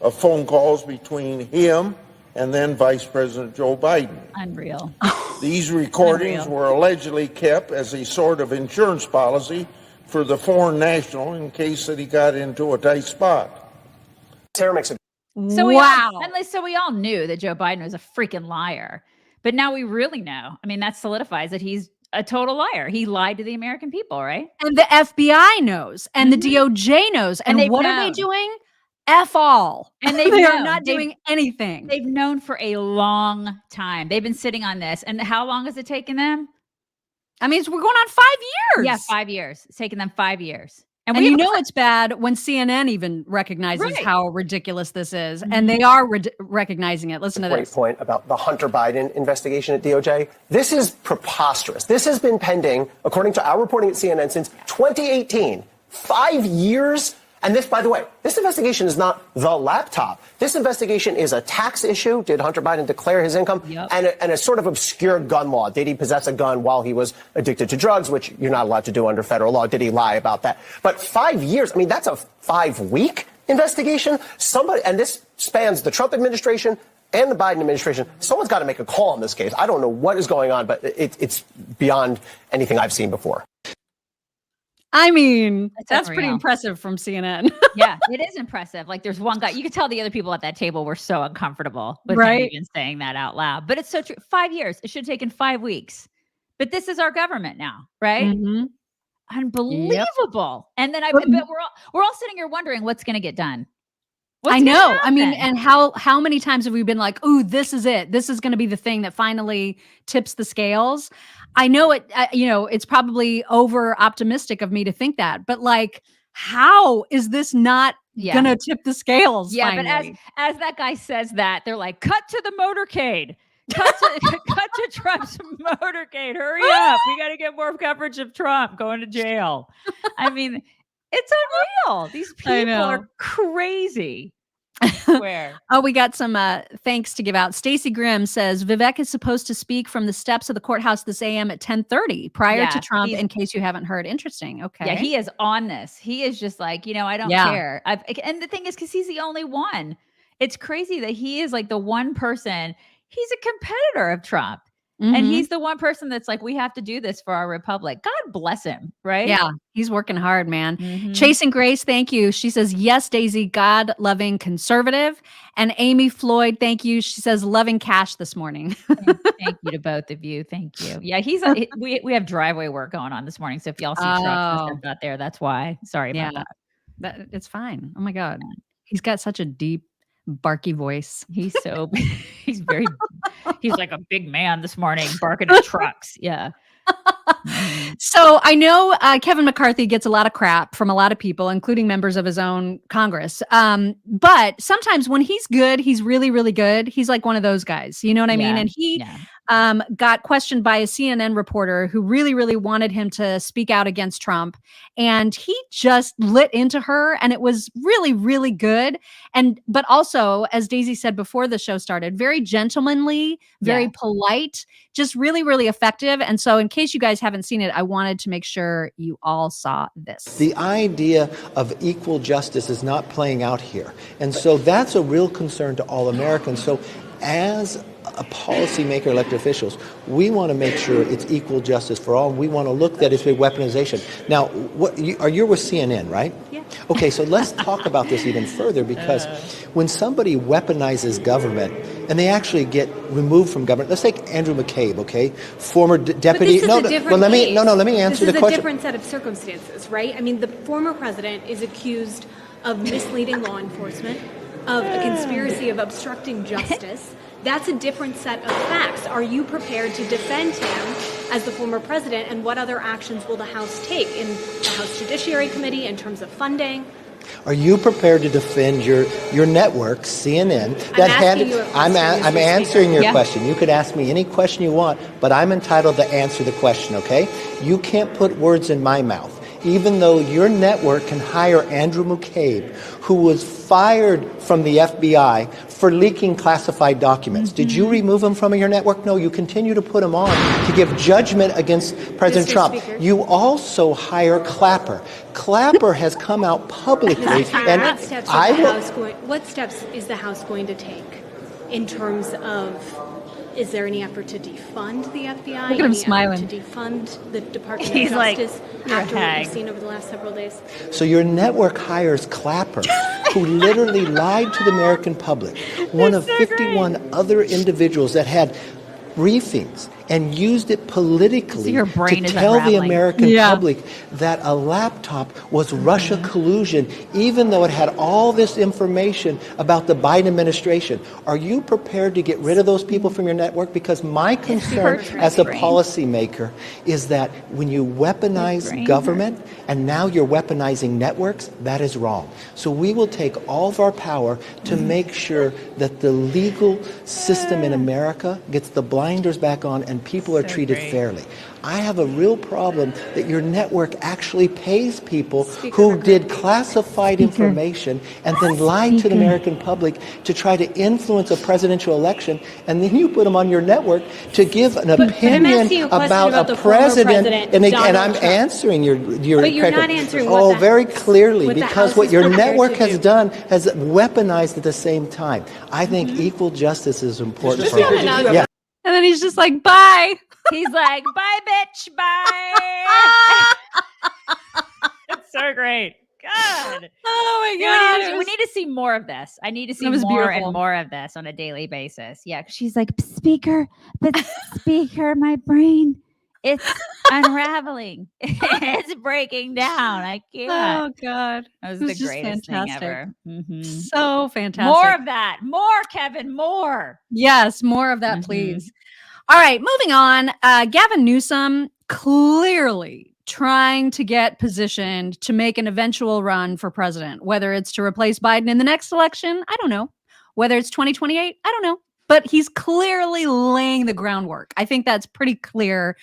of phone calls between him and then Vice President Joe Biden. Unreal. These recordings were allegedly kept as a sort of insurance policy for the foreign national in case that he got into a tight spot. So we all knew that Joe Biden was a freaking liar, but now we really know. I mean, that solidifies that he's a total liar. He lied to the American people, right? And the FBI knows, and the DOJ knows. And what are they doing? F all. And they are not doing anything. They've known for a long time. They've been sitting on this. And how long has it taken them? I mean, we're going on 5 years. Yeah, 5 years. It's taken them 5 years. And you know it's bad when CNN even recognizes how ridiculous this is. And they are recognizing it. Listen to this. Great point about the Hunter Biden investigation at DOJ. This is preposterous. This has been pending, according to our reporting at CNN, since 2018. 5 years. And this, by the way, this investigation is not the laptop. This investigation is a tax issue. Did Hunter Biden declare his income? And a sort of obscure gun law. Did he possess a gun while he was addicted to drugs, which you're not allowed to do under federal law? Did he lie about that? But 5 years, I mean, that's a 5-week investigation. And this spans the Trump administration and the Biden administration. Someone's got to make a call on this case. I don't know what is going on, but it's beyond anything I've seen before. I mean, that's pretty impressive from CNN. Yeah, it is impressive. Like there's one guy, you could tell the other people at that table were so uncomfortable with him even saying that out loud. But it's so true. 5 years. It should have taken 5 weeks. But this is our government now, right? Mm-hmm. Unbelievable. Yep. And then but we're all sitting here wondering what's going to get done. I know. I mean, and how many times have we been like, "Ooh, this is it. This is going to be the thing that finally tips the scales." I know it. It's probably over optimistic of me to think that, but like, how is this not going to tip the scales? Yeah, finally? But as that guy says that, they're like, "Cut to the motorcade. Cut to Trump's motorcade. Hurry up. We got to get more coverage of Trump going to jail." I mean, it's unreal. These people are crazy. Where? We got some thanks to give out. Stacy Grimm says Vivek is supposed to speak from the steps of the courthouse this AM at 10:30 prior to Trump. In case you haven't heard, interesting. Okay, yeah, he is on this. He is just like, I don't care. And the thing is, because he's the only one. It's crazy that he is like the one person. He's a competitor of Trump. Mm-hmm. And he's the one person that's like, we have to do this for our republic. God bless him, right? Yeah, he's working hard, man. Mm-hmm. Chasing Grace, thank you. She says, yes, Daisy, God-loving conservative. And Amy Floyd, thank you. She says, loving cash this morning. Thank you to both of you. Thank you. Yeah, we have driveway work going on this morning. So if y'all see trucks and stuff out there, that's why. Sorry about that. It's fine. Oh my God. He's got such a deep, barky voice. He's like a big man this morning barking at trucks. Yeah. So I know Kevin McCarthy gets a lot of crap from a lot of people, including members of his own Congress. But sometimes when he's good, he's really, really good. He's like one of those guys. You know what I mean? And he got questioned by a CNN reporter who really, really wanted him to speak out against Trump. And he just lit into her, and it was really, really good. But also, as Daisy said before the show started, very gentlemanly, very polite, just really, really effective. And so in case you guys haven't seen it, I wanted to make sure you all saw this. The idea of equal justice is not playing out here. And so that's a real concern to all Americans. So as a policymaker, elected officials, we want to make sure it's equal justice for all. We want to look at it as a weaponization. Now, you're with CNN, right? Yeah. Okay, so let's talk about this even further, because when somebody weaponizes government and they actually get removed from government, let's take Andrew McCabe, okay, former deputy. Let me answer the question. This is a different set of circumstances, right? I mean, the former president is accused of misleading law enforcement, of a conspiracy of obstructing justice. That's a different set of facts. Are you prepared to defend him as the former president, and what other actions will the House take in the House Judiciary Committee in terms of funding? Are you prepared to defend your network, CNN? I'm answering your question. You could ask me any question you want, but I'm entitled to answer the question, okay? You can't put words in my mouth. Even though your network can hire Andrew McCabe, who was fired from the FBI for leaking classified documents. Did you remove him from your network? No, you continue to put him on to give judgment against President Trump. Speaker. You also hire Clapper. Clapper has come out publicly, and what steps is the House going to take in terms of? Is there any effort to defund the FBI? Look at him smiling. To defund the Department He's of Justice like, after what we've seen over the last several days? So your network hires Clapper, who literally lied to the American public. One of 51 other individuals that had briefings and used it politically to tell the American public that a laptop was Russia collusion, even though it had all this information about the Biden administration. Are you prepared to get rid of those people from your network? Because my concern as a policymaker is that when you weaponize government and now you're weaponizing networks, that is wrong. So we will take all of our power to make sure that the legal system in America gets the blinders back on and people are treated fairly. I have a real problem that your network actually pays people who did classified information and then lied to the American public to try to influence a presidential election, and then you put them on your network to give an opinion about a president. And I'm answering your But you're not answering what very clearly, because what your network has do. done has weaponized at the same time. I think equal justice is important for all. Yeah. And then he's just like, bye. He's like, bye, bitch, bye. It's so great. God. Oh my God. We need to see more of this. I need to see was more beautiful. and more of this on a daily basis. Yeah. She's like, speaker, my brain, it's unraveling. It's breaking down. I can't. Oh God. That was It was the just greatest fantastic. thing ever. Mhm. So fantastic. More of that. More, Kevin. More. Yes, more of that, please. All right, moving on. Gavin Newsom clearly trying to get positioned to make an eventual run for president, whether it's to replace Biden in the next election, I don't know. Whether it's 2028, I don't know. But he's clearly laying the groundwork. I think that's pretty clear.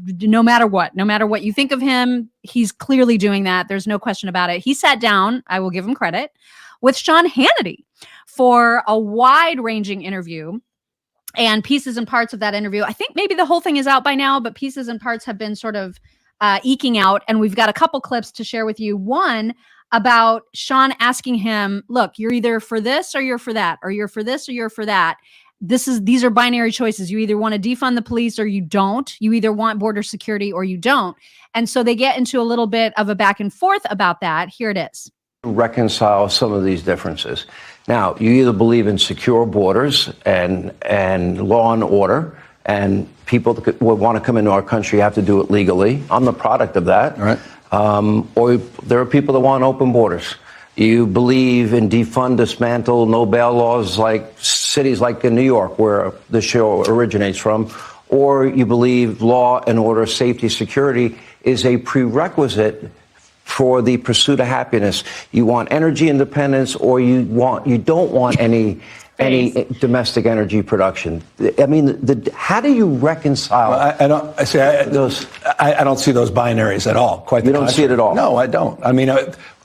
No matter what you think of him, he's clearly doing that. There's no question about it. He sat down, I will give him credit, with Sean Hannity for a wide-ranging interview. And pieces and parts of that interview, I think maybe the whole thing is out by now, but pieces and parts have been sort of eking out. And we've got a couple clips to share with you. One about Sean asking him, look, you're either for this or you're for that, or you're for this or you're for that. These are binary choices. You either want to defund the police or you don't. You either want border security or you don't. And so they get into a little bit of a back and forth about that. Here it is. Reconcile some of these differences. Now, you either believe in secure borders and law and order, and people that would want to come into our country have to do it legally. I'm the product of that. Right. Or there are people that want open borders. You believe in defund, dismantle, no bail laws like cities like in New York, where the show originates from, or you believe law and order, safety, security is a prerequisite for the pursuit of happiness. You want energy independence, or you don't want any any domestic energy production. I mean, how do you reconcile? Well, I don't see. I don't see those binaries at all. Quite the You don't see it at all? No, I don't. I mean,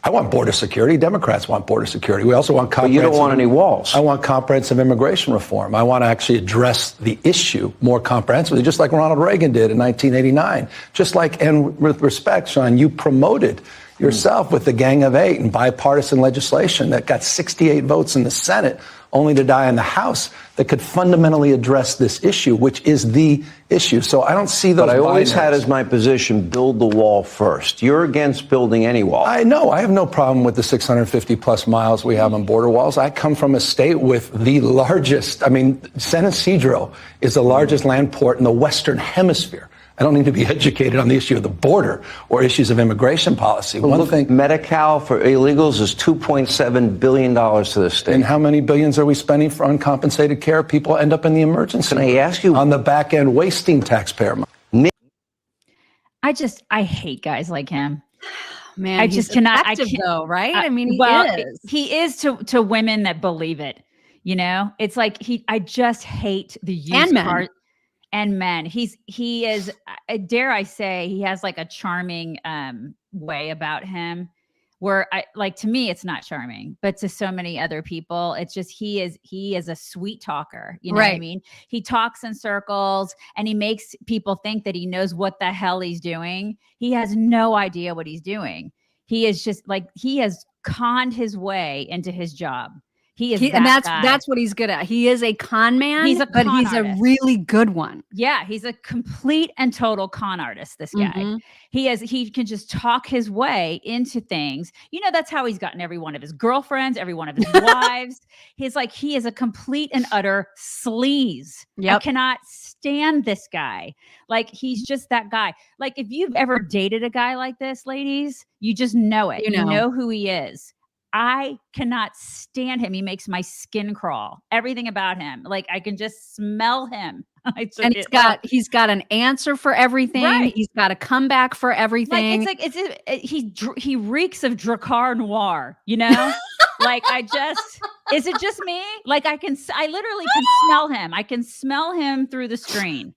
I want border security. Democrats want border security. We also want comprehensive. But you don't want any walls. I want comprehensive immigration reform. I want to actually address the issue more comprehensively, just like Ronald Reagan did in 1989. Just like, and with respect, Sean, you promoted yourself with the Gang of Eight and bipartisan legislation that got 68 votes in the Senate, only to die in the House, that could fundamentally address this issue, which is the issue. So I don't see those. But I always binaries. had as my position, build the wall first. You're against building any wall. I know. I have no problem with the 650 plus miles we have on border walls. I come from a state with the largest, San Ysidro is the largest land port in the Western Hemisphere. I don't need to be educated on the issue of the border or issues of immigration policy. One thing, Medi-Cal for illegals is $2.7 billion to the state. And how many billions are we spending for uncompensated care? People end up in the emergency. Can I ask you? On the back end, wasting taxpayer money. I hate guys like him. Man, I just cannot. Though, right? I mean, he is to women that believe it. You know, it's like I just hate the used car. And men, he is, dare I say, he has like a charming way about him where to me, it's not charming, but to so many other people, it's just, he is a sweet talker. You know what I mean? He talks in circles and he makes people think that he knows what the hell he's doing. He has no idea what he's doing. He is just he has conned his way into his job. And that's what he's good at. He is a con man, he's a really good one. Yeah, he's a complete and total con artist, this guy. He can just talk his way into things. You know, that's how he's gotten every one of his girlfriends, every one of his wives. He is a complete and utter sleaze. I cannot stand this guy. He's just that guy. If you've ever dated a guy like this, ladies, you just know it. You know who he is. I cannot stand him. He makes my skin crawl. Everything about him. I can just smell him. And he's got an answer for everything. Right. He's got a comeback for everything. He reeks of Drakkar Noir, you know? Is it just me? I literally can smell him. I can smell him through the screen.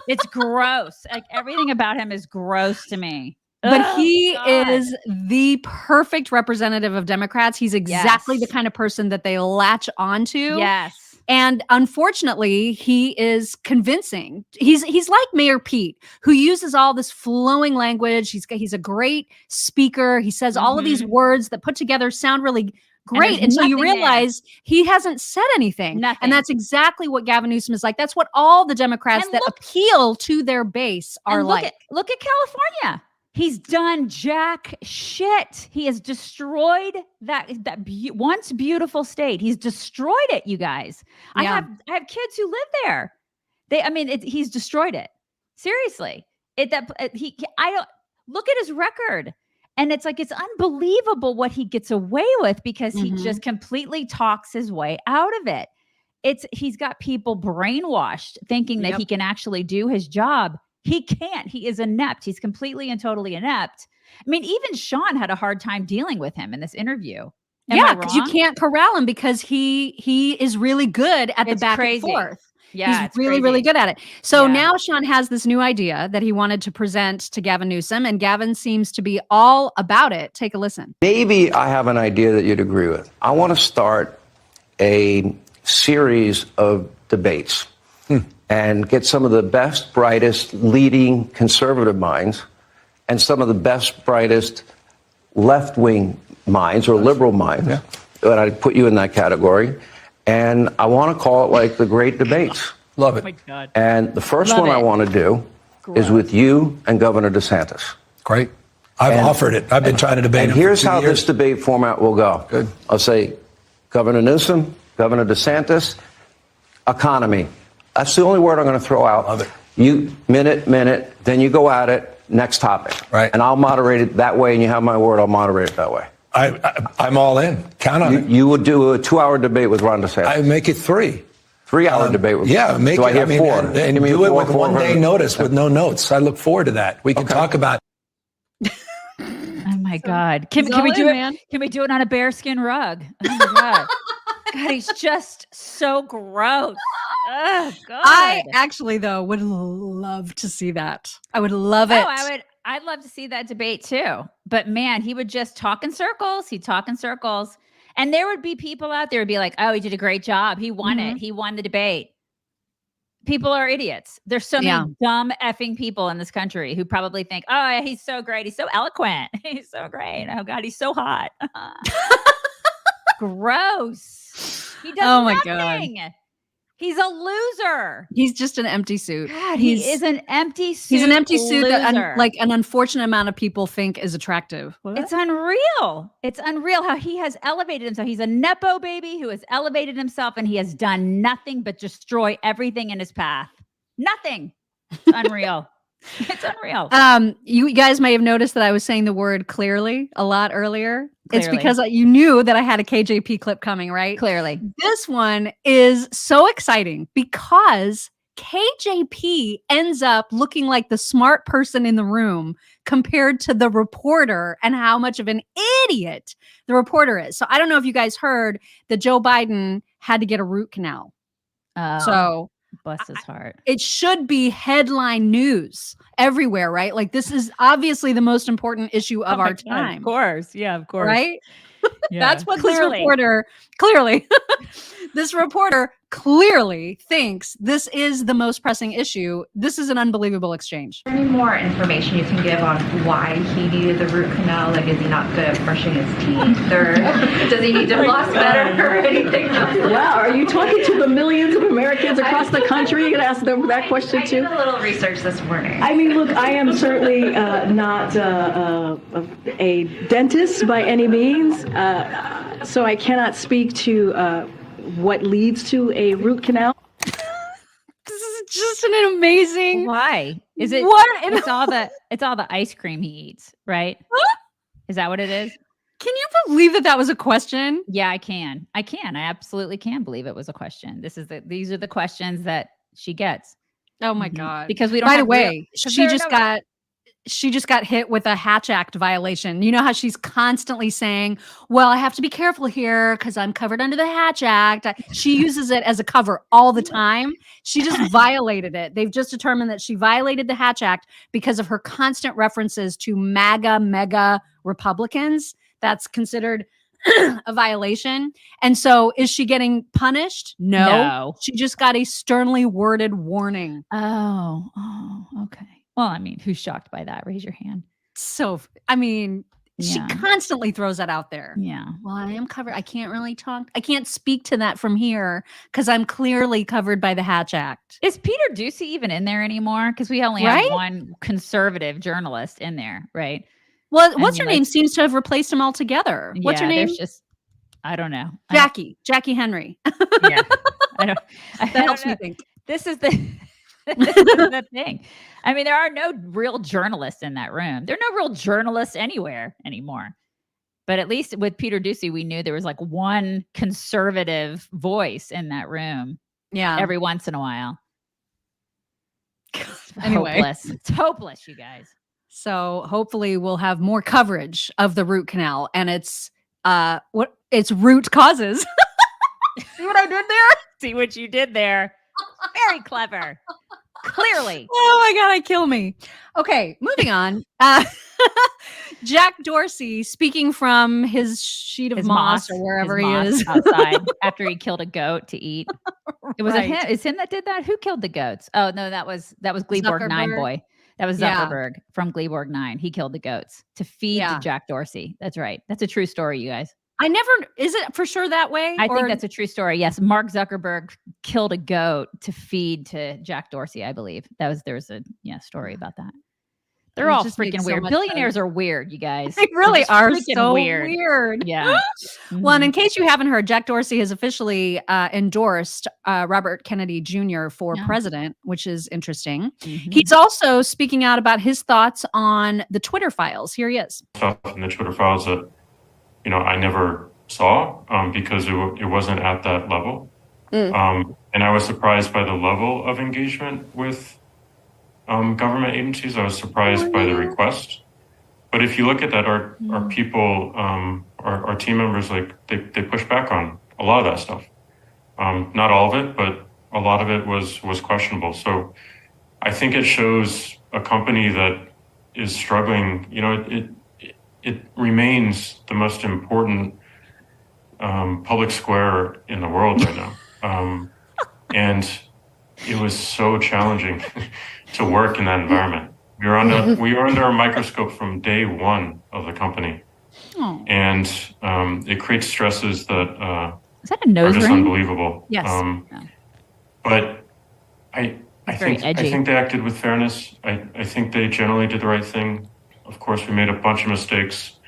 It's gross. Everything about him is gross to me. But he is the perfect representative of Democrats. He's exactly the kind of person that they latch onto. Yes. And unfortunately, he is convincing. He's like Mayor Pete, who uses all this flowing language. He's a great speaker. He says all of these words that put together sound really great until you realize he hasn't said anything. Nothing. And that's exactly what Gavin Newsom is like. That's what all the Democrats that appeal to their base are like. Look at California. He's done jack shit. He has destroyed that once beautiful state. He's destroyed it, you guys. Yeah. I have kids who live there. He's destroyed it. Seriously. I don't look at his record. And it's unbelievable what he gets away with because he just completely talks his way out of it. He's got people brainwashed thinking that he can actually do his job. He can't. He is inept. He's completely and totally inept. Even Sean had a hard time dealing with him in this interview. Because you can't corral him because he is really good at the back and forth. Yeah, he's really, really good at it. So now Sean has this new idea that he wanted to present to Gavin Newsom, and Gavin seems to be all about it. Take a listen. Maybe I have an idea that you'd agree with. I want to start a series of debates. And get some of the best, brightest, leading conservative minds and some of the best, brightest left-wing minds or liberal minds. Yeah. And I put you in that category. And I want to call it the great debates. Love it. Oh my God. And the first one I want to do is with you and Governor DeSantis. Great. I've offered it. I've been trying to debate him. And here's how this debate format will go. Good. I'll say Governor Newsom, Governor DeSantis, economy. That's the only word I'm going to throw out. Love it. You minute, then you go at it. Next topic. Right. And I'll moderate it that way, and you have my word. I'll moderate it that way. I'm all in. Count on it. You would do a 2-hour debate with Ron DeSantis. I make it 3. 3-hour debate with. Yeah, make do it. I hear 4. And do it with 1 day notice with no notes. I look forward to that. We can talk about. Oh my God! Can we do it? Man. Can we do it on a bearskin rug? Oh my God! God, he's just so gross. Oh, God. I actually, though, would love to see that. I would love it. I'd love to see that debate too. But man, he would just talk in circles. He'd talk in circles. And there would be people out there who'd be like, oh, he did a great job. He won it. He won the debate. People are idiots. There's so many dumb effing people in this country who probably think, oh, he's so great. He's so eloquent. He's so great. Oh, God, he's so hot. Gross. He does nothing. God. He's a loser. He's just an empty suit. God, he is an empty suit. He's an empty suit that like an unfortunate amount of people think is attractive. What? It's unreal. It's unreal how he has elevated himself. He's a Nepo baby who has elevated himself, and he has done nothing but destroy everything in his path. Nothing. It's unreal. It's unreal. You guys may have noticed that I was saying the word clearly a lot earlier. Clearly. It's because you knew that I had a KJP clip coming, right? Clearly. This one is so exciting because KJP ends up looking like the smart person in the room compared to the reporter and how much of an idiot the reporter is. So I don't know if you guys heard that Joe Biden had to get a root canal. So bless his heart. It should be headline news everywhere, right? Like this is obviously the most important issue of our time. Of course. Yeah, of course. Right? Yeah. That's what this reporter this reporter clearly thinks this is the most pressing issue. This is an unbelievable exchange. Any more information you can give on why he needed the root canal? Like, is he not good at brushing his teeth, or does he need to floss better, or anything else? Wow, are you talking to the millions of Americans across the country? You can ask them that question too. I did a little research this morning. I mean, look, I am certainly not a dentist by any means, so I cannot speak to what leads to a root canal. This is just an amazing. Why is it? What? It's all the ice cream he eats, right? Is that what it is? Can you believe that was a question? Yeah, I can. I absolutely can believe it was a question. These are the questions that she gets. Oh my God! Because we don't. By the way, she just got hit with a Hatch Act violation. You know how she's constantly saying, well, I have to be careful here because I'm covered under the Hatch Act. She uses it as a cover all the time. She just violated it. They've just determined that she violated the Hatch Act because of her constant references to mega Republicans. That's considered a violation. And so is she getting punished? No. She just got a sternly worded warning. Oh, okay. Well, I mean, who's shocked by that? Raise your hand. So, I mean, she constantly throws that out there. Yeah. Well, I am covered. I can't really talk. I can't speak to that from here because I'm clearly covered by the Hatch Act. Is Peter Doocy even in there anymore? Because we only have one conservative journalist in there, right? Well, what's her name seems to have replaced him altogether. What's her name? I don't know. Jackie Henry. Yeah. That helps me think. This is the thing. I mean, there are no real journalists in that room. There are no real journalists anywhere anymore. But at least with Peter Doocy, we knew there was like one conservative voice in that room. Yeah. Every once in a while. Anyway. Hopeless. It's hopeless, you guys. So hopefully we'll have more coverage of the root canal and its root causes. See what I did there? See what you did there. Very clever. Clearly. Oh my God, kill me. Okay, moving on. Jack Dorsey speaking from his sheet of moss or wherever he is outside after he killed a goat to eat. It was him. It's him that did that. Who killed the goats? Oh no, that was Gleeborg 9 boy. That was Zuckerberg from Gleeborg 9. He killed the goats to feed to Jack Dorsey. That's right. That's a true story, you guys. Is it for sure that way? I think that's a true story. Yes. Mark Zuckerberg killed a goat to feed to Jack Dorsey, I believe. There's a story about that. They're all freaking weird. Billionaires are weird, you guys. They really are so weird. Yeah. Well, and in case you haven't heard, Jack Dorsey has officially endorsed Robert Kennedy Jr. for president, which is interesting. Mm-hmm. He's also speaking out about his thoughts on the Twitter files. Here he is. Stuff in the Twitter files that I never saw because it wasn't at that level. And I was surprised by the level of engagement with government agencies. I was surprised by the request. But if you look at that, our people, our team members, like they push back on a lot of that stuff. Not all of it, but a lot of it was questionable. So I think it shows a company that is struggling. You know, it remains the most important public square in the world right now. And it was so challenging to work in that environment. We were under a microscope from day one of the company. Oh. And it creates stresses that Is that a nose are just ring? unbelievable. Yes. But I think they acted with fairness. I think they generally did the right thing. Of course, we made a bunch of mistakes,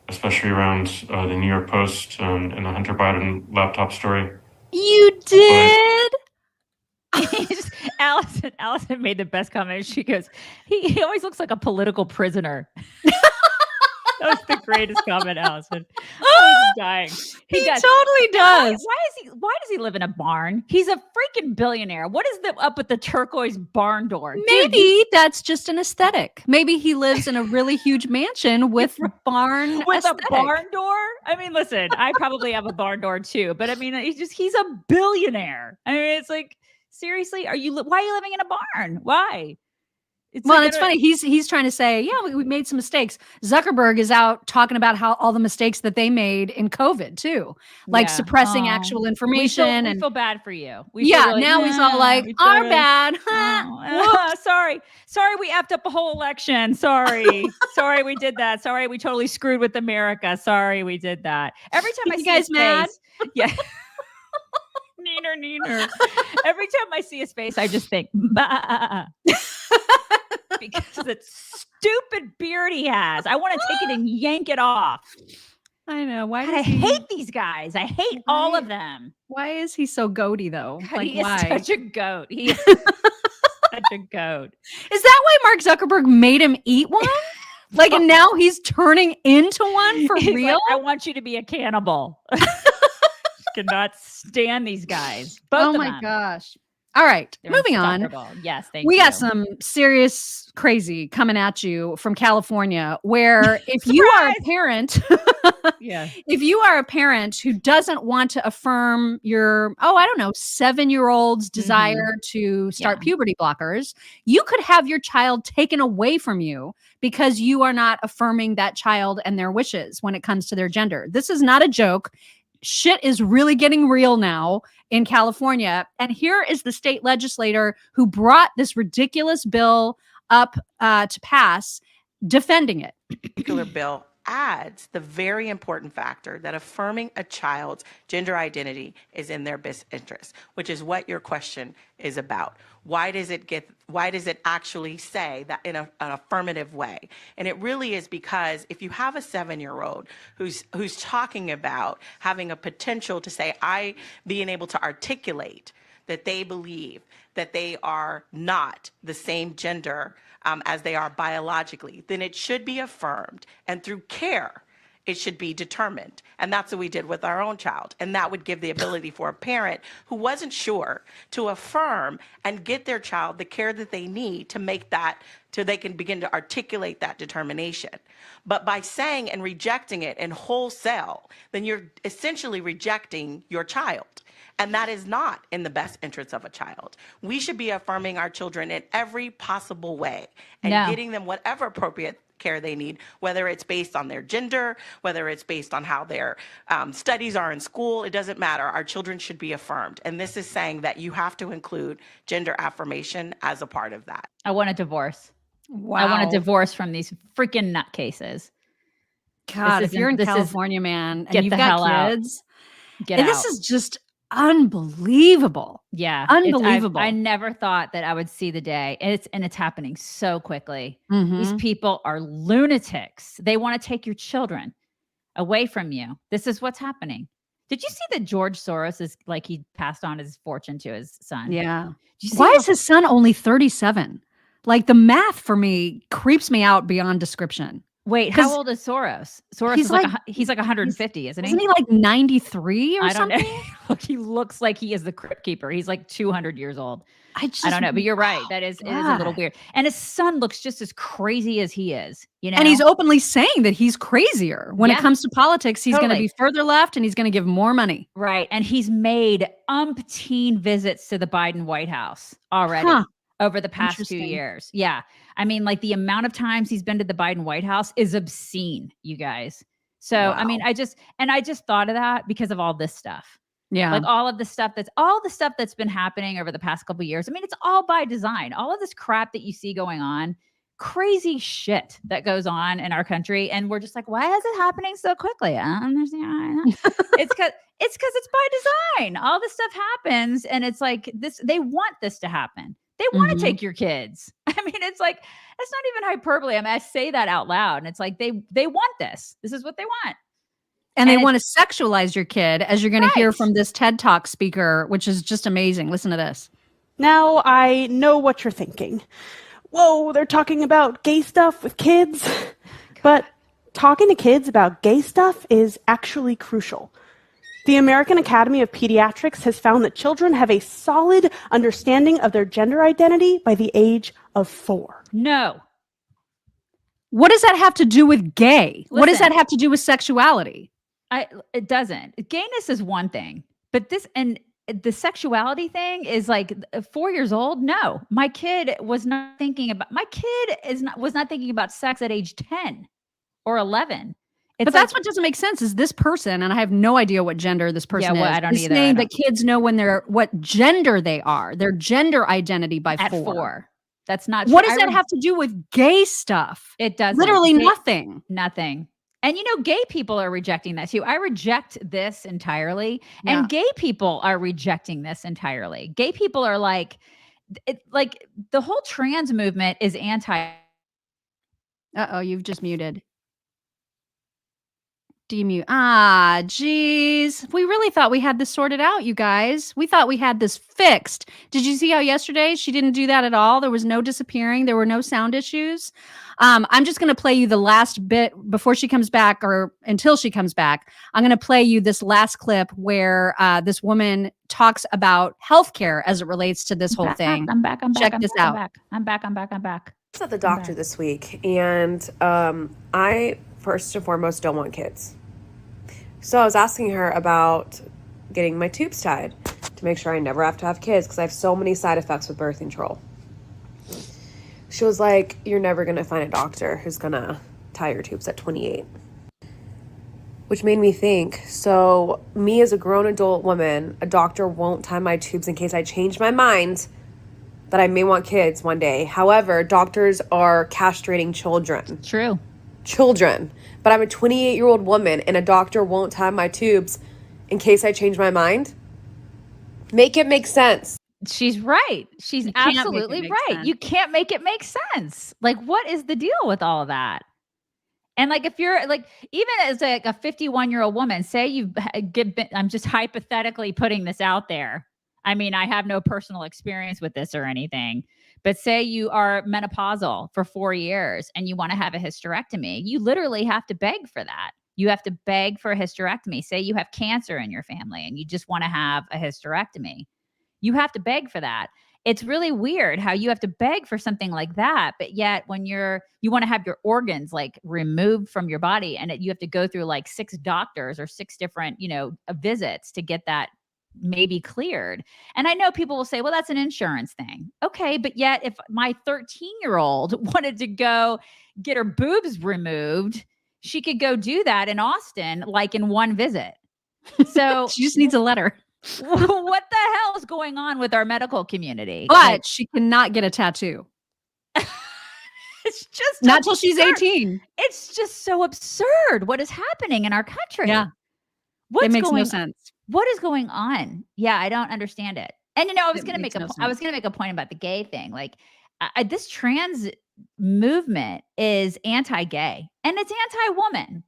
especially around the New York Post and the Hunter Biden laptop story. You did? Allison made the best comment. She goes, he always looks like a political prisoner. That was the greatest comment, Allison. I was dying. He totally does. Why does he live in a barn? He's a freaking billionaire. What is up with the turquoise barn door? Maybe that's just an aesthetic. Maybe he lives in a really huge mansion with barn with aesthetic. a barn door. I mean, listen, I probably have a barn door too, but I mean, he's a billionaire. I mean, it's like, seriously, why are you living in a barn? Why? It's funny. He's trying to say, yeah, we made some mistakes. Zuckerberg is out talking about how all the mistakes that they made in COVID too, like suppressing actual information. We feel bad for you. He's all like, our bad. Sorry, we effed up a whole election. Sorry, we did that. Sorry, we totally screwed with America. Sorry, we did that. Every time I see his mad? face, yeah. Neener. Every time I see his face, I just think, bah. Because that stupid beard he has. I want to take it and yank it off. I know. I hate these guys. I hate all of them. Why is he so goaty though? God, he is such a goat. He is such a goat. Is that why Mark Zuckerberg made him eat one? And now he's turning into one for real? Like, I want you to be a cannibal. Cannot stand these guys. Both oh of my them. gosh. All right, They're moving on. Yes, we got some serious crazy coming at you from California, where if you are a parent, if you are a parent who doesn't want to affirm your, 7-year-old's desire to start puberty blockers, you could have your child taken away from you because you are not affirming that child and their wishes when it comes to their gender. This is not a joke. Shit is really getting real now in California. And here is the state legislator who brought this ridiculous bill up to pass, defending it. Particular bill adds the very important factor that affirming a child's gender identity is in their best interest, which is what your question is about. Why does it actually say that in an affirmative way? And it really is because if you have a 7-year-old who's talking about having a potential to say, being able to articulate that they believe that they are not the same gender as they are biologically, then it should be affirmed. And through care, it should be determined. And that's what we did with our own child. And that would give the ability for a parent who wasn't sure to affirm and get their child the care that they need to make that, so they can begin to articulate that determination. But by saying and rejecting it in wholesale, then you're essentially rejecting your child. And that is not in the best interest of a child. We should be affirming our children in every possible way and getting them whatever appropriate care they need, whether it's based on their gender, whether it's based on how their studies are in school. It doesn't matter. Our children should be affirmed. And this is saying that you have to include gender affirmation as a part of that. I want a divorce. Wow. I want a divorce from these freaking nutcases. God, if you're in California, man, and you've the got hell out. kids, Get and out. this is just unbelievable. Yeah. Unbelievable. I never thought that I would see the day. And it's happening so quickly. Mhm. These people are lunatics. They want to take your children away from you. This is what's happening. Did you see that George Soros is like, he passed on his fortune to his son? Yeah. Did you see Why how- is his son only 37? Like, the math for me creeps me out beyond description. Wait, how old is Soros? Soros he's is he's like 150, isn't he? Isn't he like 93 or I don't something? know. Look, he looks like he is the crypt keeper. He's like 200 years old. I don't know, but you're right. It is a little weird. And his son looks just as crazy as he is, you know? And he's openly saying that he's crazier. When it comes to politics, he's going to be further left and he's going to give more money. Right. And he's made umpteen visits to the Biden White House already over the past 2 years. Yeah. I mean, like the amount of times he's been to the Biden White House is obscene, you guys. So, I mean, I just thought of that because of all this stuff. Yeah. Like all the stuff that's been happening over the past couple of years. I mean, it's all by design. All of this crap that you see going on, crazy shit that goes on in our country. And we're just like, why is it happening so quickly? I don't understand. it's because it's by design. All this stuff happens. And it's like this, they want this to happen. They want to take your kids. I mean, it's like, it's not even hyperbole. I mean, I say that out loud and it's like, they want this. This is what they want. And they want to sexualize your kid, as you're going to hear from this TED Talk speaker, which is just amazing. Listen to this. Now I know what you're thinking. Whoa, they're talking about gay stuff with kids. But talking to kids about gay stuff is actually crucial. The American Academy of Pediatrics has found that children have a solid understanding of their gender identity by the age of 4. No. What does that have to do with gay? What does that have to do with sexuality? It doesn't. Gayness is one thing, but the sexuality thing is like 4 years old. No, my kid was not thinking about. My kid was not thinking about sex at age 10 or 11. But that's what doesn't make sense. Is this person, and I have no idea what gender this person is. I don't either. Saying that kids know what gender they are, their gender identity by at 4. That's not. What does that have to do with gay stuff? It doesn't. Literally nothing. Nothing. And you know, gay people are rejecting that too. I reject this entirely, and gay people are rejecting this entirely. Gay people are like the whole trans movement is anti. Uh-oh, you've just muted. Demute. Ah, geez. We really thought we had this sorted out, you guys. We thought we had this fixed. Did you see how yesterday she didn't do that at all? There was no disappearing. There were no sound issues. I'm just going to play you the last bit before she comes back, or until she comes back. I'm going to play you this last clip where this woman talks about healthcare as it relates to this whole thing. I'm back. Check this out. I'm back. I was at the doctor this week, and I first and foremost don't want kids. So I was asking her about getting my tubes tied to make sure I never have to have kids because I have so many side effects with birth control. She was like, you're never going to find a doctor who's going to tie your tubes at 28. Which made me think, so me as a grown adult woman, a doctor won't tie my tubes in case I change my mind that I may want kids one day. However, doctors are castrating children. True. Children. But I'm a 28-year-old woman and a doctor won't tie my tubes in case I change my mind? Make it make sense. She's right. She's absolutely right. You can't make it make sense. Like, what is the deal with all of that? And like, if you're like, even as a 51-year-old woman, say I'm just hypothetically putting this out there. I mean, I have no personal experience with this or anything, but say you are menopausal for 4 years and you want to have a hysterectomy, you literally have to beg for that. You have to beg for a hysterectomy. Say you have cancer in your family and you just want to have a hysterectomy. You have to beg for that. It's really weird how you have to beg for something like that, but yet when you want to have your organs like removed from your body, and you have to go through like 6 doctors or 6 different, visits to get that maybe cleared. And I know people will say, well, that's an insurance thing. Okay, but yet if my 13-year-old wanted to go get her boobs removed, she could go do that in Austin, like in one visit. So she just needs a letter. What the hell is going on with our medical community? But she cannot get a tattoo. It's just not till she's 18. It's just so absurd what is happening in our country. Yeah. It makes no sense. What is going on? Yeah, I don't understand it. And I was going to make a point about the gay thing. Like this trans movement is anti-gay and it's anti-woman.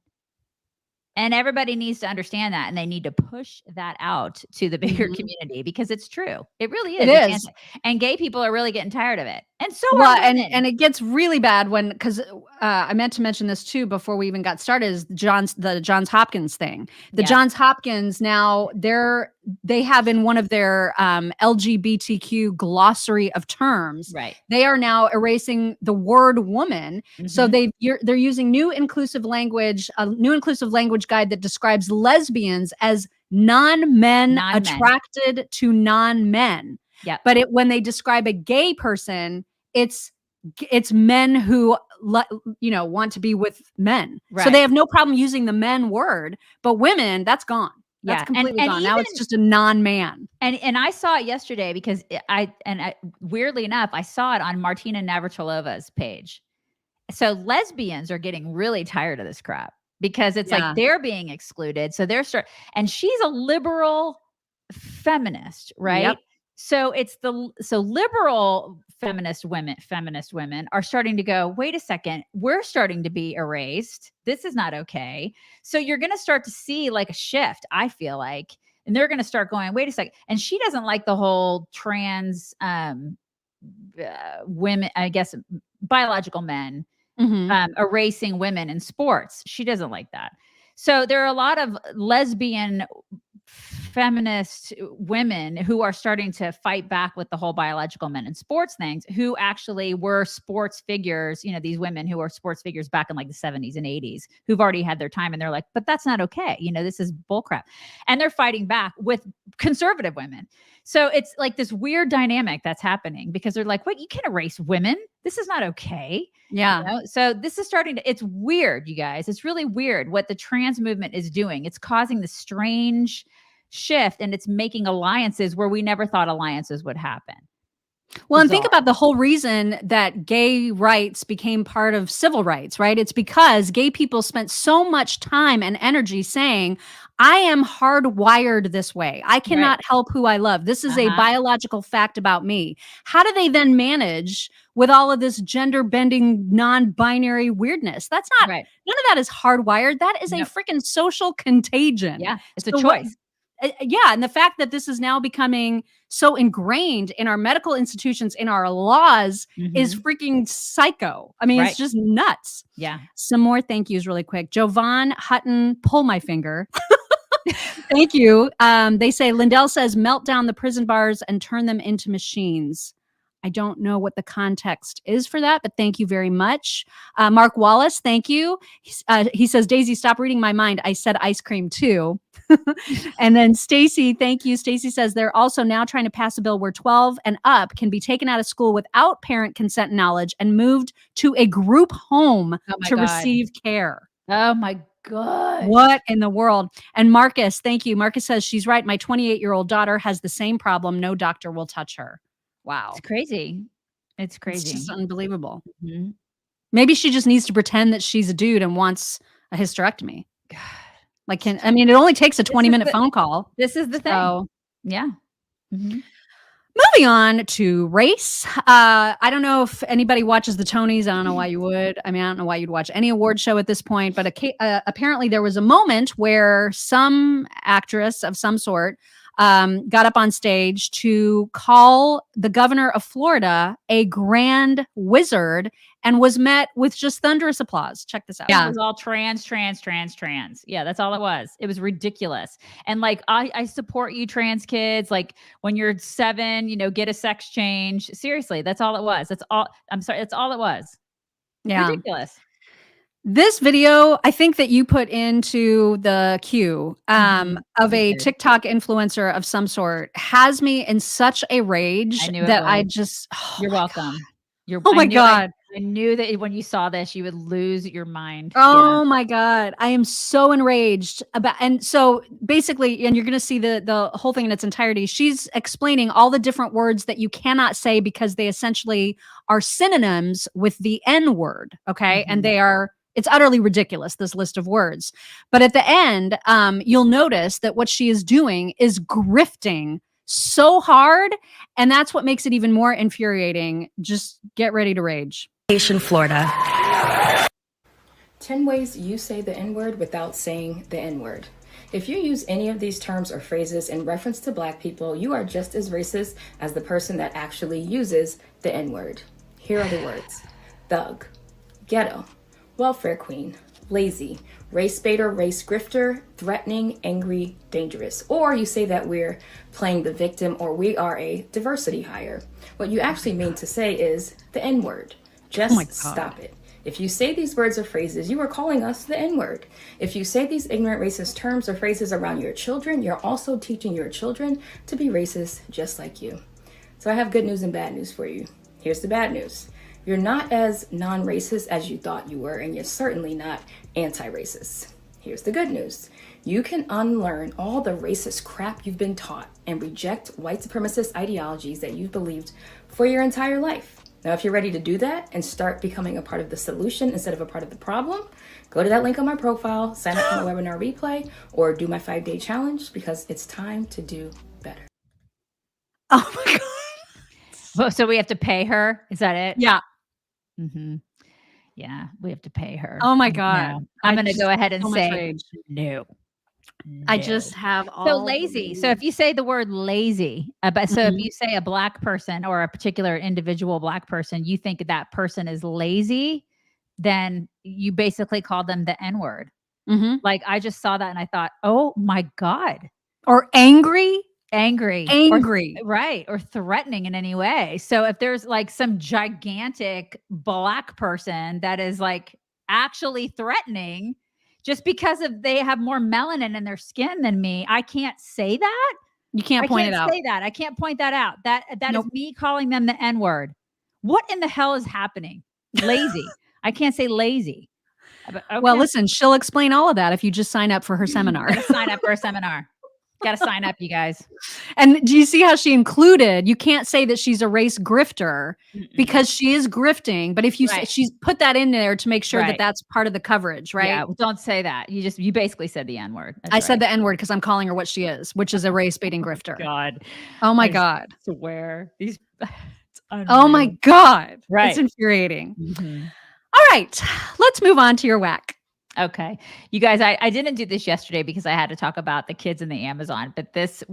And everybody needs to understand that, and they need to push that out to the bigger community because it's true. It really is. It is. And gay people are really getting tired of it. And so well, are women. and it gets really bad when, because I meant to mention this too before we even got started, is the Johns Hopkins thing. The Johns Hopkins now they have in one of their LGBTQ glossary of terms, right? They are now erasing the word woman. So they're using new inclusive language guide that describes lesbians as non-men attracted to non-men. Yeah. But when they describe a gay person, it's men who want to be with men. Right. So they have no problem using the men word, but women, that's gone. That's Yeah. completely And gone. Now it's just a non-man. And I saw it yesterday because I weirdly enough, I saw it on Martina Navratilova's page. So lesbians are getting really tired of this crap because it's like they're being excluded. So and she's a liberal feminist, right? Yep. So liberal feminist women are starting to go, wait a second, we're starting to be erased. This is not okay. So you're going to start to see like a shift, I feel like, and they're going to start going, wait a second. And she doesn't like the whole trans women, I guess, biological men erasing women in sports. She doesn't like that. So there are a lot of lesbian feminist women who are starting to fight back with the whole biological men in sports things, who actually were sports figures, these women who are sports figures back in like the 70s and 80s, who've already had their time. And they're like, but that's not okay. This is bullcrap. And they're fighting back with conservative women. So it's like this weird dynamic that's happening because they're like, wait, you can't erase women. This is not okay. Yeah. So this is it's weird, you guys. It's really weird what the trans movement is doing. It's causing this strange shift, and it's making alliances where we never thought alliances would happen. Well, and think about the whole reason that gay rights became part of civil rights, right? It's because gay people spent so much time and energy saying, I am hardwired this way. I cannot help who I love. This is a biological fact about me. How do they then manage with all of this gender bending, non-binary weirdness? That's not, none of that is hardwired. That is a freaking social contagion. Yeah, it's a choice. And the fact that this is now becoming so ingrained in our medical institutions, in our laws, is freaking psycho. I mean, it's just nuts. Yeah. Some more thank yous really quick. Jovan Hutton, pull my finger. Thank you. They say, Lindell says, melt down the prison bars and turn them into machines. I don't know what the context is for that, but thank you very much. Mark Wallace, thank you. He says, Daisy, stop reading my mind. I said ice cream too. And then Stacy, thank you. Stacy says they're also now trying to pass a bill where 12 and up can be taken out of school without parent consent knowledge and moved to a group home to receive care. Oh my God. What in the world? And Marcus, thank you. Marcus says she's right. My 28-year-old daughter has the same problem. No doctor will touch her. Wow. It's crazy. It's crazy. It's just unbelievable. Maybe she just needs to pretend that she's a dude and wants a hysterectomy. God. Like, it only takes a 20-minute phone call. This is the thing. Yeah. Moving on to race. I don't know if anybody watches the Tonys. I don't know why you would. I don't know why you'd watch any award show at this point, but apparently there was a moment where some actress of some sort got up on stage to call the governor of Florida a grand wizard and was met with just thunderous applause. Check this out. Yeah. It was all trans. Yeah, that's all it was. It was ridiculous. And like, I support you trans kids. Like when you're 7, get a sex change. Seriously, that's all it was. That's all it was. Yeah. Ridiculous. This video, I think that you put into the queue of a TikTok influencer of some sort, has me in such a rage that I just. You're welcome. Oh my God. I knew that when you saw this, you would lose your mind. Oh my God. I am so enraged about, and so basically, and you're going to see the whole thing in its entirety. She's explaining all the different words that you cannot say because they essentially are synonyms with the N word. Okay. And it's utterly ridiculous, this list of words. But at the end, you'll notice that what she is doing is grifting so hard. And that's what makes it even more infuriating. Just get ready to rage. Florida. 10 ways you say the N-word without saying the N-word. If you use any of these terms or phrases in reference to Black people, you are just as racist as the person that actually uses the N-word. Here are the words: thug, ghetto, welfare queen, lazy, race baiter, race grifter, threatening, angry, dangerous. Or you say that we're playing the victim or we are a diversity hire. What you actually mean to say is the N-word. Just stop it. If you say these words or phrases, you are calling us the N-word. If you say these ignorant racist terms or phrases around your children, you're also teaching your children to be racist just like you. So I have good news and bad news for you. Here's the bad news. You're not as non-racist as you thought you were, and you're certainly not anti-racist. Here's the good news. You can unlearn all the racist crap you've been taught and reject white supremacist ideologies that you've believed for your entire life. Now, if you're ready to do that and start becoming a part of the solution instead of a part of the problem, go to that link on my profile, sign up for my webinar replay, or do my 5-day challenge, because it's time to do better. Oh my God. Well, so we have to pay her? Is that it? Yeah. Mm-hmm. Yeah, we have to pay her. Oh my God. No. I'm going to go ahead and say no. no. I just have all So lazy. So if you say the word lazy, if you say a black person or a particular individual black person, you think that person is lazy, then you basically call them the N-word. Mm-hmm. Like I just saw that and I thought, oh my God. Or angry. Right. Or threatening in any way. So if there's like some gigantic black person that is like actually threatening just because they have more melanin in their skin than me, I can't say that. You can't point it out. Say that. I can't point that out. That is me calling them the N-word. What in the hell is happening? Lazy. I can't say lazy. Okay. Well, listen, she'll explain all of that if you just sign up for her seminar. Sign up for a seminar. Got to sign up, you guys. And do you see how she included, you can't say that she's a race grifter because she is grifting. But if you say, she's put that in there to make sure that that's part of the coverage, right? Yeah, don't say that. You basically said the N-word. I said the N-word because I'm calling her what she is, which is a race baiting grifter. God. Oh my God. I swear. Oh my God. Right. It's infuriating. All right. Let's move on to your whack. Okay. You guys, I didn't do this yesterday because I had to talk about the kids in the Amazon, but this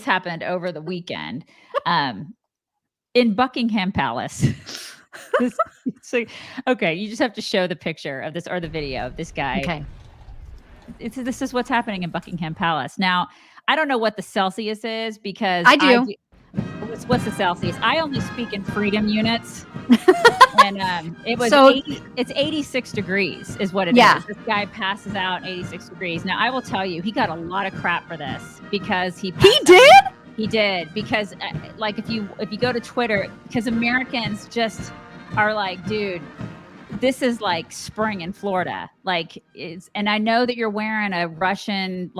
happened over the weekend in Buckingham Palace. Okay, you just have to show the picture of this or the video of this guy. Okay. This is what's happening in Buckingham Palace. Now, I don't know what the Celsius is because I do. What's the Celsius? I only speak in freedom units. And it was it's 86 degrees is what it is. This guy passes out 86 degrees. Now, I will tell you, he got a lot of crap for this because he did because like if you go to Twitter, because Americans just are like, dude, this is like spring in Florida. Like and I know that you're wearing a Russian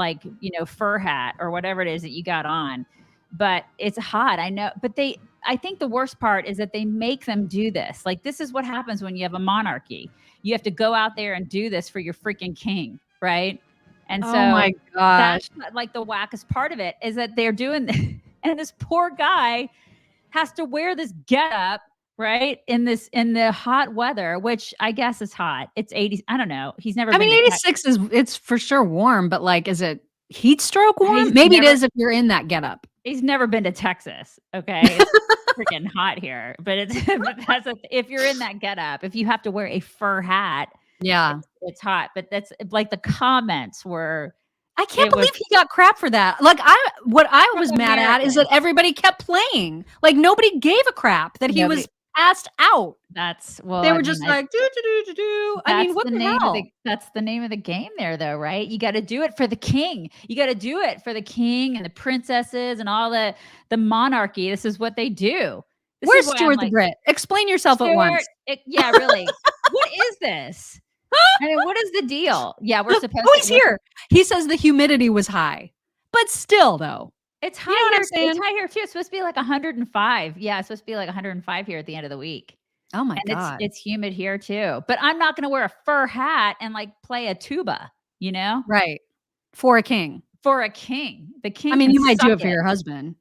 fur hat or whatever it is that you got on, but it's hot. I know, but I think the worst part is that they make them do this. Like, this is what happens when you have a monarchy. You have to go out there and do this for your freaking king, right? And so my gosh, that's like the wackest part of it is that they're doing this, and this poor guy has to wear this getup, right? In the hot weather, which I guess is hot. It's 80. I don't know. He's never. I mean, 86 it's for sure warm, but like, is it heat stroke warm? Maybe it is if you're in that getup. He's never been to Texas. Okay. It's freaking hot here, but if you're in that getup, if you have to wear a fur hat, it's hot. But that's like the comments were. I can't believe he got crap for that. Like what I was mad at is that everybody kept playing. Like nobody gave a crap that he was passed out. They were just like do. I mean, what the hell? That's the name of the game there, though, right? You got to do it for the king. You got to do it for the king and the princesses and all the monarchy. This is what they do. Where's Stuart the Brit? Explain yourself at once. Yeah, really. What is this? I mean, what is the deal? Yeah, we're supposed to. Oh, he's here. He says the humidity was high, but still, though. It's high here. It's high here too. It's supposed to be like 105. Yeah, it's supposed to be like 105 here at the end of the week. Oh my God. It's humid here too. But I'm not going to wear a fur hat and like play a tuba, you know? Right. For a king. The king. I mean, you might do it for your husband.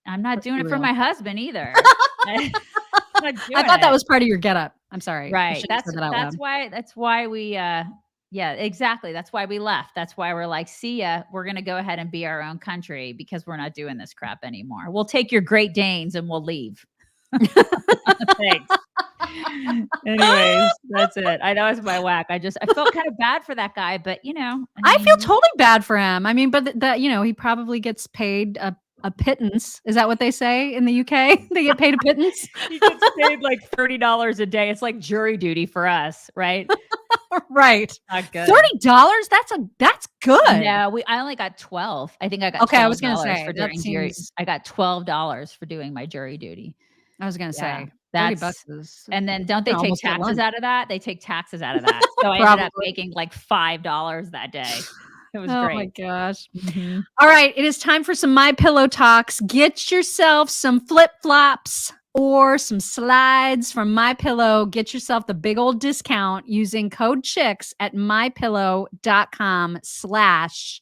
I'm not doing it for my husband either. I thought that was part of your getup. I'm sorry. Right. That's why we yeah, exactly. That's why we left. That's why we're like, see ya. We're going to go ahead and be our own country because we're not doing this crap anymore. We'll take your Great Danes and we'll leave. Thanks. Anyways, that's it. I know it's my whack. I felt kind of bad for that guy, but I feel totally bad for him. I mean, but that he probably gets paid a pittance. Is that what they say in the UK? They get paid a pittance. He gets paid like $30 a day. It's like jury duty for us, right? Right. Not good. $30? That's good. No, I only got 12. I think I got Okay, I was $12 gonna say, for that doing jury. seems- I got $12 for doing my jury duty. I was gonna say that's $30 is, and then don't they take almost at taxes lunch. out of that? They take taxes out of that. So I ended up making like $5 that day. It was Oh great. my gosh. Mhm. All right, it is time for some My Pillow talks. Get yourself some flip-flops or some slides from My Pillow. Get yourself the big old discount using code CHICKS at mypillow.com/chicks.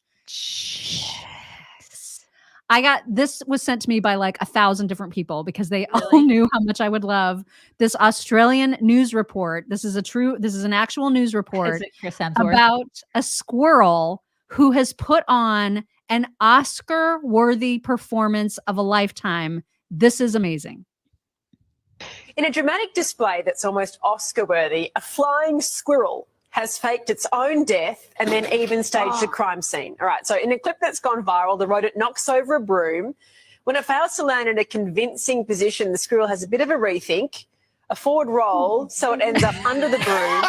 This was sent to me by like 1,000 different people because they all knew how much I would love this Australian news report. This is an actual news report Is it Chris Hemsworth? about a squirrel who has put on an Oscar-worthy performance of a lifetime. This is amazing. In a dramatic display that's almost Oscar-worthy, a flying squirrel has faked its own death and then even staged a crime scene. All right, so in a clip that's gone viral, the rodent knocks over a broom. When it fails to land in a convincing position, the squirrel has a bit of a rethink, a forward roll, so it ends up under the broom.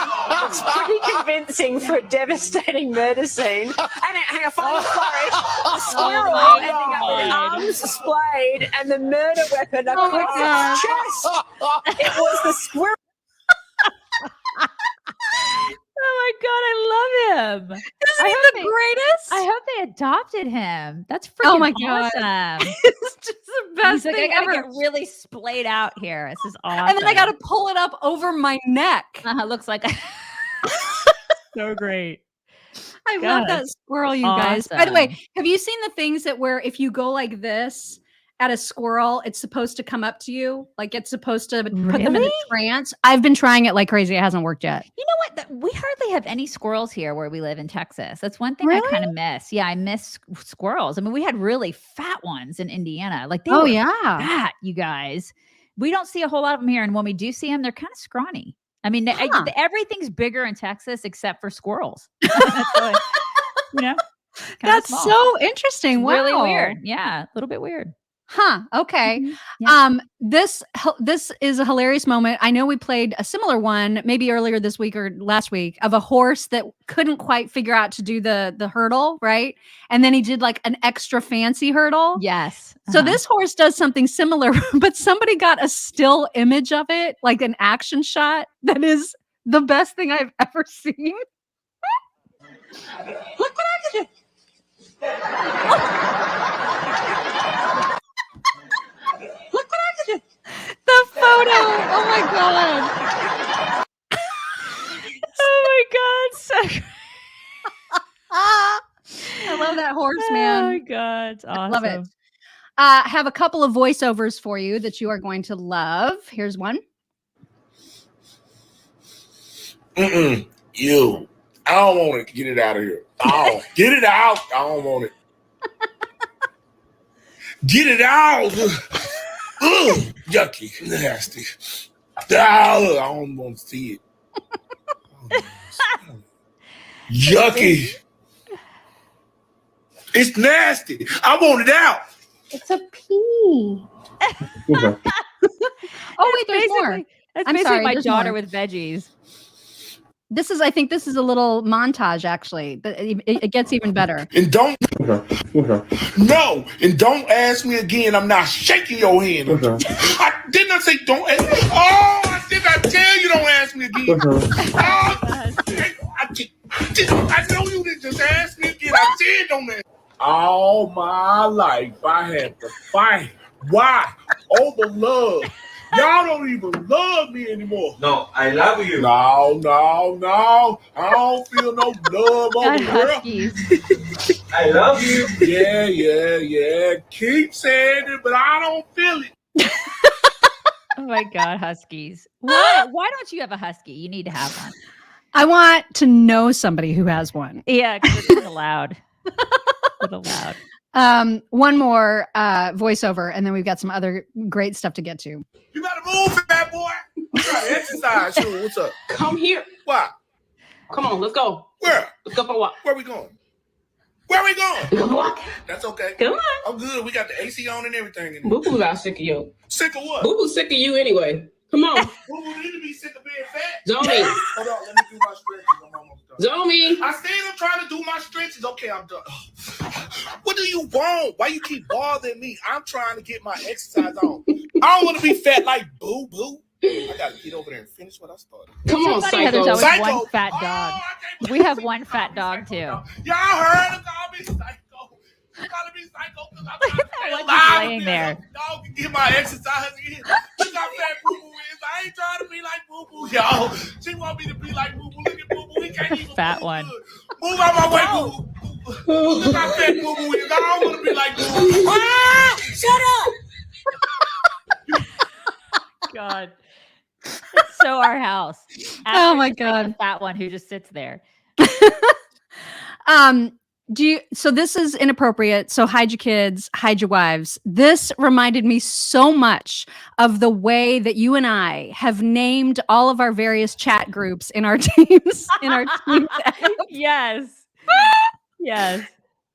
It's pretty convincing for a devastating murder scene. And hang on, final flurry. The squirrel ending up with arms displayed and the murder weapon across its chest. It was the squirrel. Oh my God, I love him. Isn't he the greatest? I hope they adopted him. That's freaking Oh my God. awesome. It's just the best He's like, thing I gotta ever. get really splayed out here. This is awesome. And then I got to pull it up over my neck. Looks like so great. I love that squirrel, you guys. By the way, Awesome. have you seen the things that where if you go like this at a squirrel, it's supposed to come up to you? Like it's supposed to put them in a Really? trance? I've been trying it like crazy. It hasn't worked yet. You know what? We hardly have any squirrels here where we live in Texas. That's one thing I kind of miss. Yeah, I miss squirrels. I mean, we had really fat ones in Indiana. Like they were fat, you guys. We don't see a whole lot of them here. And when we do see them, they're kind of scrawny. I mean, everything's bigger in Texas except for squirrels. Kinda That's small. so interesting. It's Wow. really weird. Yeah, a little bit weird. Huh. Okay. This is a hilarious moment. I know we played a similar one maybe earlier this week or last week of a horse that couldn't quite figure out to do the hurdle, right? And then he did like an extra fancy hurdle. Yes. So this horse does something similar, but somebody got a still image of it, like an action shot that is the best thing I've ever seen. Look what I can do. Look what I can do. The photo. Oh my God. Oh my God. So I love that horse, man. Oh my God. It's awesome. I love it. Have a couple of voiceovers for you that you are going to love. Here's one. You. I don't want it. Get it out of here. Oh, get it out. I don't want it. Get it out. Ugh, yucky. Nasty. I don't want to see it. Yucky. It's nasty. I want it out. It's a pea. Oh, wait, there's more. That's I'm basically sorry, my there's daughter more. with veggies. I think this is a little montage, actually. But it gets even better. And don't. No. And don't ask me again. I'm not shaking your hand. Didn't I say don't ask? Oh, I did not tell you don't ask me again. I know you didn't just ask me again. I said don't ask. All my life I had to fight. Why? Over love. Y'all don't even love me anymore. No, I love you. No. I don't feel no love over here. I love you. Yeah. Keep saying it, but I don't feel it. Oh my God, huskies. Why don't you have a husky? You need to have one. I want to know somebody who has one. Yeah, because it's kind of loud. One more voiceover, and then we've got some other great stuff to get to. You gotta move, fat boy. You gotta exercise. right, sure. What's up? Come here. Why? Come on, let's go. Where? Let's go for a walk. Where we going? Where we going? Go for a walk. That's okay. Come on. I'm good. We got the AC on and everything. Boo Boo got sick of you. Sick of what? Boo Boo sick of you anyway. Come on. Boo Boo need to be sick of being fat. Zombie. Hold on, let me do my stretches. I'm almost done. Zombie. I said I'm trying to do my stretches. Okay, I'm done. What do you want? Why you keep bothering me? I'm trying to get my exercise on. I don't want to be fat like Boo Boo. I gotta get over there and finish what I started. Come on, It's funny how there's Psycho. always one fat dog. We have one fat dog too. Y'all heard him call me Psycho. You gotta be Psycho because I'm trying to stay What's alive. he laying there? Dog can get my exercise in. Look how fat Boo Boo is. I ain't trying to be like Boo Boo, y'all. She want me to be like Boo Boo. Look at Boo Boo. He can't even Fat move one. good. Move out my way, Boo Boo. Look how fat Boo Boo is. I don't want to be like Boo Boo. Ah, shut up. God. It's so our house. Oh my After just, like, God. the fat one who just sits there. So this is inappropriate. So hide your kids, hide your wives. This reminded me so much of the way that you and I have named all of our various chat groups in our teams. Yes. Yes.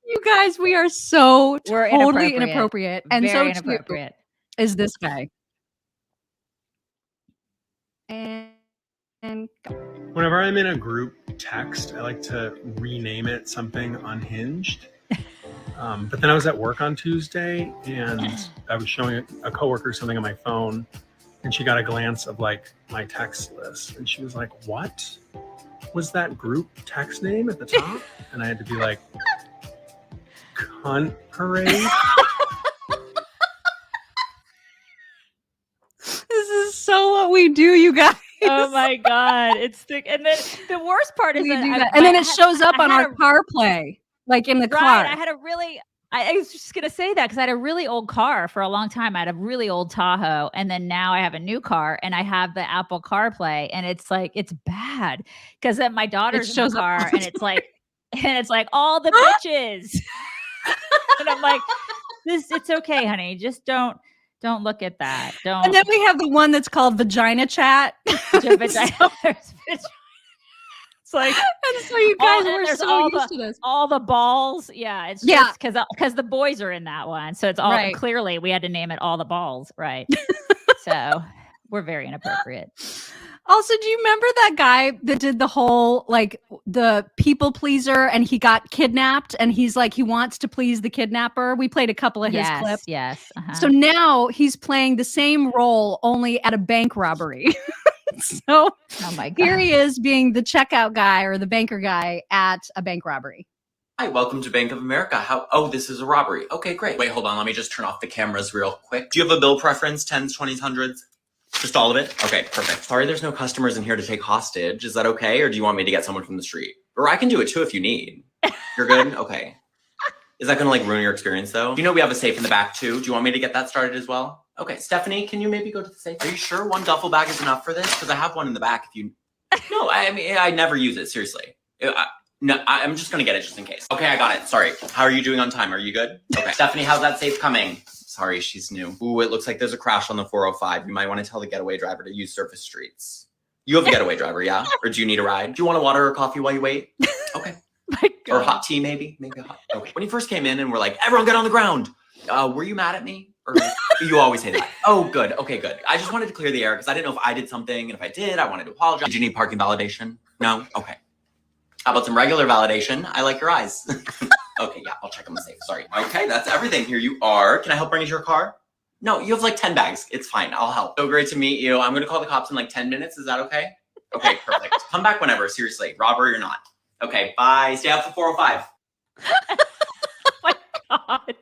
You guys, we are so We're totally inappropriate. And Very so inappropriate. too is this guy. And go. Whenever I'm in a group text, I like to rename it something unhinged. But then I was at work on Tuesday and I was showing a coworker something on my phone and she got a glance of like my text list and she was like, "What was that group text name at the top?" And I had to be like, "Cunt Parade." This is so what we do, you guys. Oh my God. It's the and then the worst part is We that do I- that. And then I it had- shows up I on had our car play, like in the car. Right. I had a really I was just gonna say that because I had a really old car for a long time. I had a really old Tahoe, and then now I have a new car, and I have the Apple CarPlay, and it's like it's bad because then my daughter's in shows the up all car, the and it's like all the bitches, and I'm like, it's okay, honey, just don't look at that. Don't. And then we have the one that's called Vagina Chat. It's like, and so you guys were there's so used to this. all the balls. Yeah, it's Yeah. just because the boys are in that one, so it's all Right. clearly we had to name it all the balls, right? So we're very inappropriate. Also, do you remember that guy that did the whole like the people pleaser and he got kidnapped and he's like he wants to please the kidnapper? We played a couple of his clips. Yes. Uh-huh. So now he's playing the same role only at a bank robbery. So oh my God. Here he is being the checkout guy or the banker guy at a bank robbery. Hi, welcome to Bank of America. Oh, this is a robbery. Okay, great. Wait, hold on. Let me just turn off the cameras real quick. Do you have a bill preference? 10s, 20s, 100s? Just all of it? Okay, perfect. Sorry, there's no customers in here to take hostage. Is that okay? Or do you want me to get someone from the street? Or I can do it too if you need. You're good? Okay. Is that going to like ruin your experience though? You know we have a safe in the back too. Do you want me to get that started as well? Okay, Stephanie, can you maybe go to the safe? Are you sure one duffel bag is enough for this? Because I have one in the back if you... No, I mean, I never use it, seriously. No, I'm just going to get it just in case. Okay, I got it. Sorry. How are you doing on time? Are you good? Okay. Stephanie, how's that safe coming? Sorry, she's new. Ooh, it looks like there's a crash on the 405. You might want to tell the getaway driver to use surface streets. You have a getaway driver, yeah? Or do you need a ride? Do you want a water or coffee while you wait? Okay. Or hot tea, maybe? Maybe hot. Okay. When you first came in and we're like, everyone get on the ground. Were you mad at me? Or you always say that. Oh, good. Okay, good. I just wanted to clear the air because I didn't know if I did something. And if I did, I wanted to apologize. Did you need parking validation? No? Okay. How about some regular validation? I like your eyes. Okay, yeah, I'll check on the safe. Sorry. Okay, that's everything. Here you are. Can I help bring you to your car? No, you have like 10 bags. It's fine. I'll help. So great to meet you. I'm going to call the cops in like 10 minutes. Is that okay? Okay, perfect. Come back whenever. Seriously. Robbery or not. Okay, bye. Stay out for 405. God.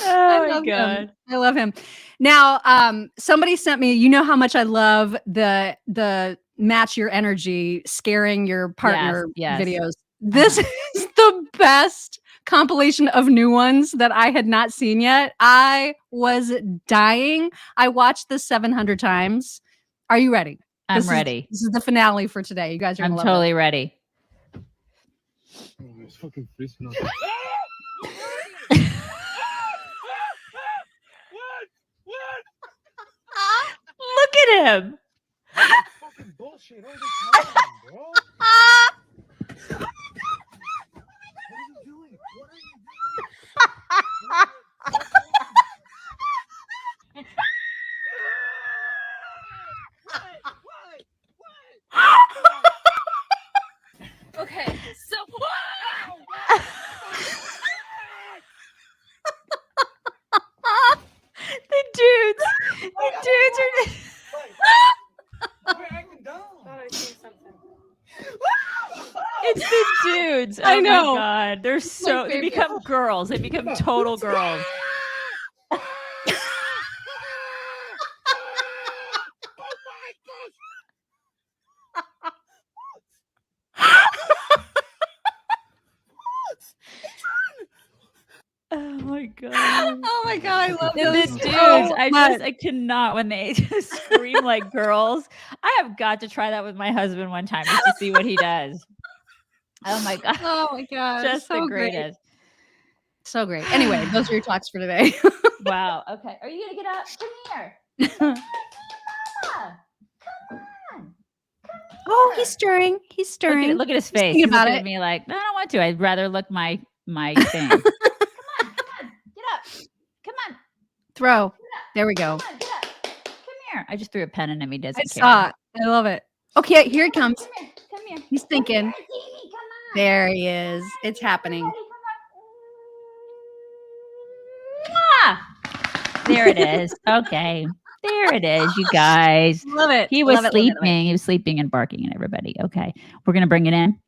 I love him. I love him. Now, somebody sent me, you know how much I love the match your energy, scaring your partner videos. This is the best compilation of new ones that I had not seen yet. I was dying. I watched this 700 times. Are you ready? I'm ready. This is the finale for today. You guys are I'm gonna love totally it. ready. It's fucking freezing out. Look at him. Fucking bullshit all the time, bro. What are you doing? What are you Okay, so the dudes are. It's the dudes. Oh I know. my god, they're so. They become girls. They become total girls. Oh my god. Oh my god, I love The those dudes, so much. I cannot when they just scream like girls. I have got to try that with my husband one time just to see what he does. Oh my god. Oh my god. Just so the great. greatest. So great. Anyway, those are your talks for today. Wow. Okay. Are you gonna get up? Come here. Mama. Come on. Oh, he's stirring. He's stirring. Look at his He's face. thinking He's about looking it. at me like, no, I don't want to. I'd rather look my thing. Come on. Get up. Come on. Throw. There we go. Come on, get up. Come here. I just threw a pen at him. He doesn't I care. saw it. I love it. Okay, here it comes. Come here. He's thinking. Come on. There he is. It's happening. Mwah! There it is. Okay. There it is, you guys. Love it. He was Love it, love it, sleeping. love it. He was sleeping and barking at everybody. Okay. We're going to bring it in.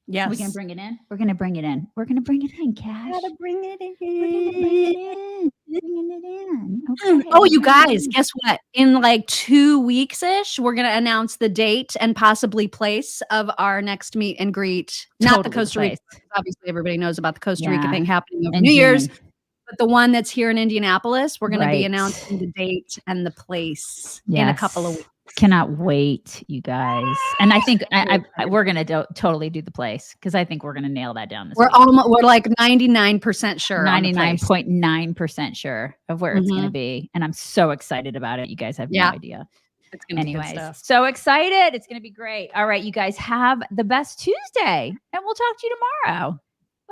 Yes. We're going to bring it in. We're going to bring it in. We're going to bring it in, Cash. Gotta bring it in. Bringing it in. Okay. Oh, you guys, guess what? In like 2 weeks-ish, we're going to announce the date and possibly place of our next meet and greet. Not Totally the Costa Rica. place. Obviously, everybody knows about the Costa Rica Yeah. thing happening over In New Year's. June. But the one that's here in Indianapolis, we're going to be Right. announcing the date and the place in a couple of weeks. Cannot wait, you guys. And I think we're going to totally do the place because I think we're going to nail that down this week. We're like 99% sure. 99.9% sure of where it's going to be. And I'm so excited about it. You guys have no idea. It's going to be good Anyways, stuff. so excited. It's going to be great. All right, you guys have the best Tuesday and we'll talk to you tomorrow.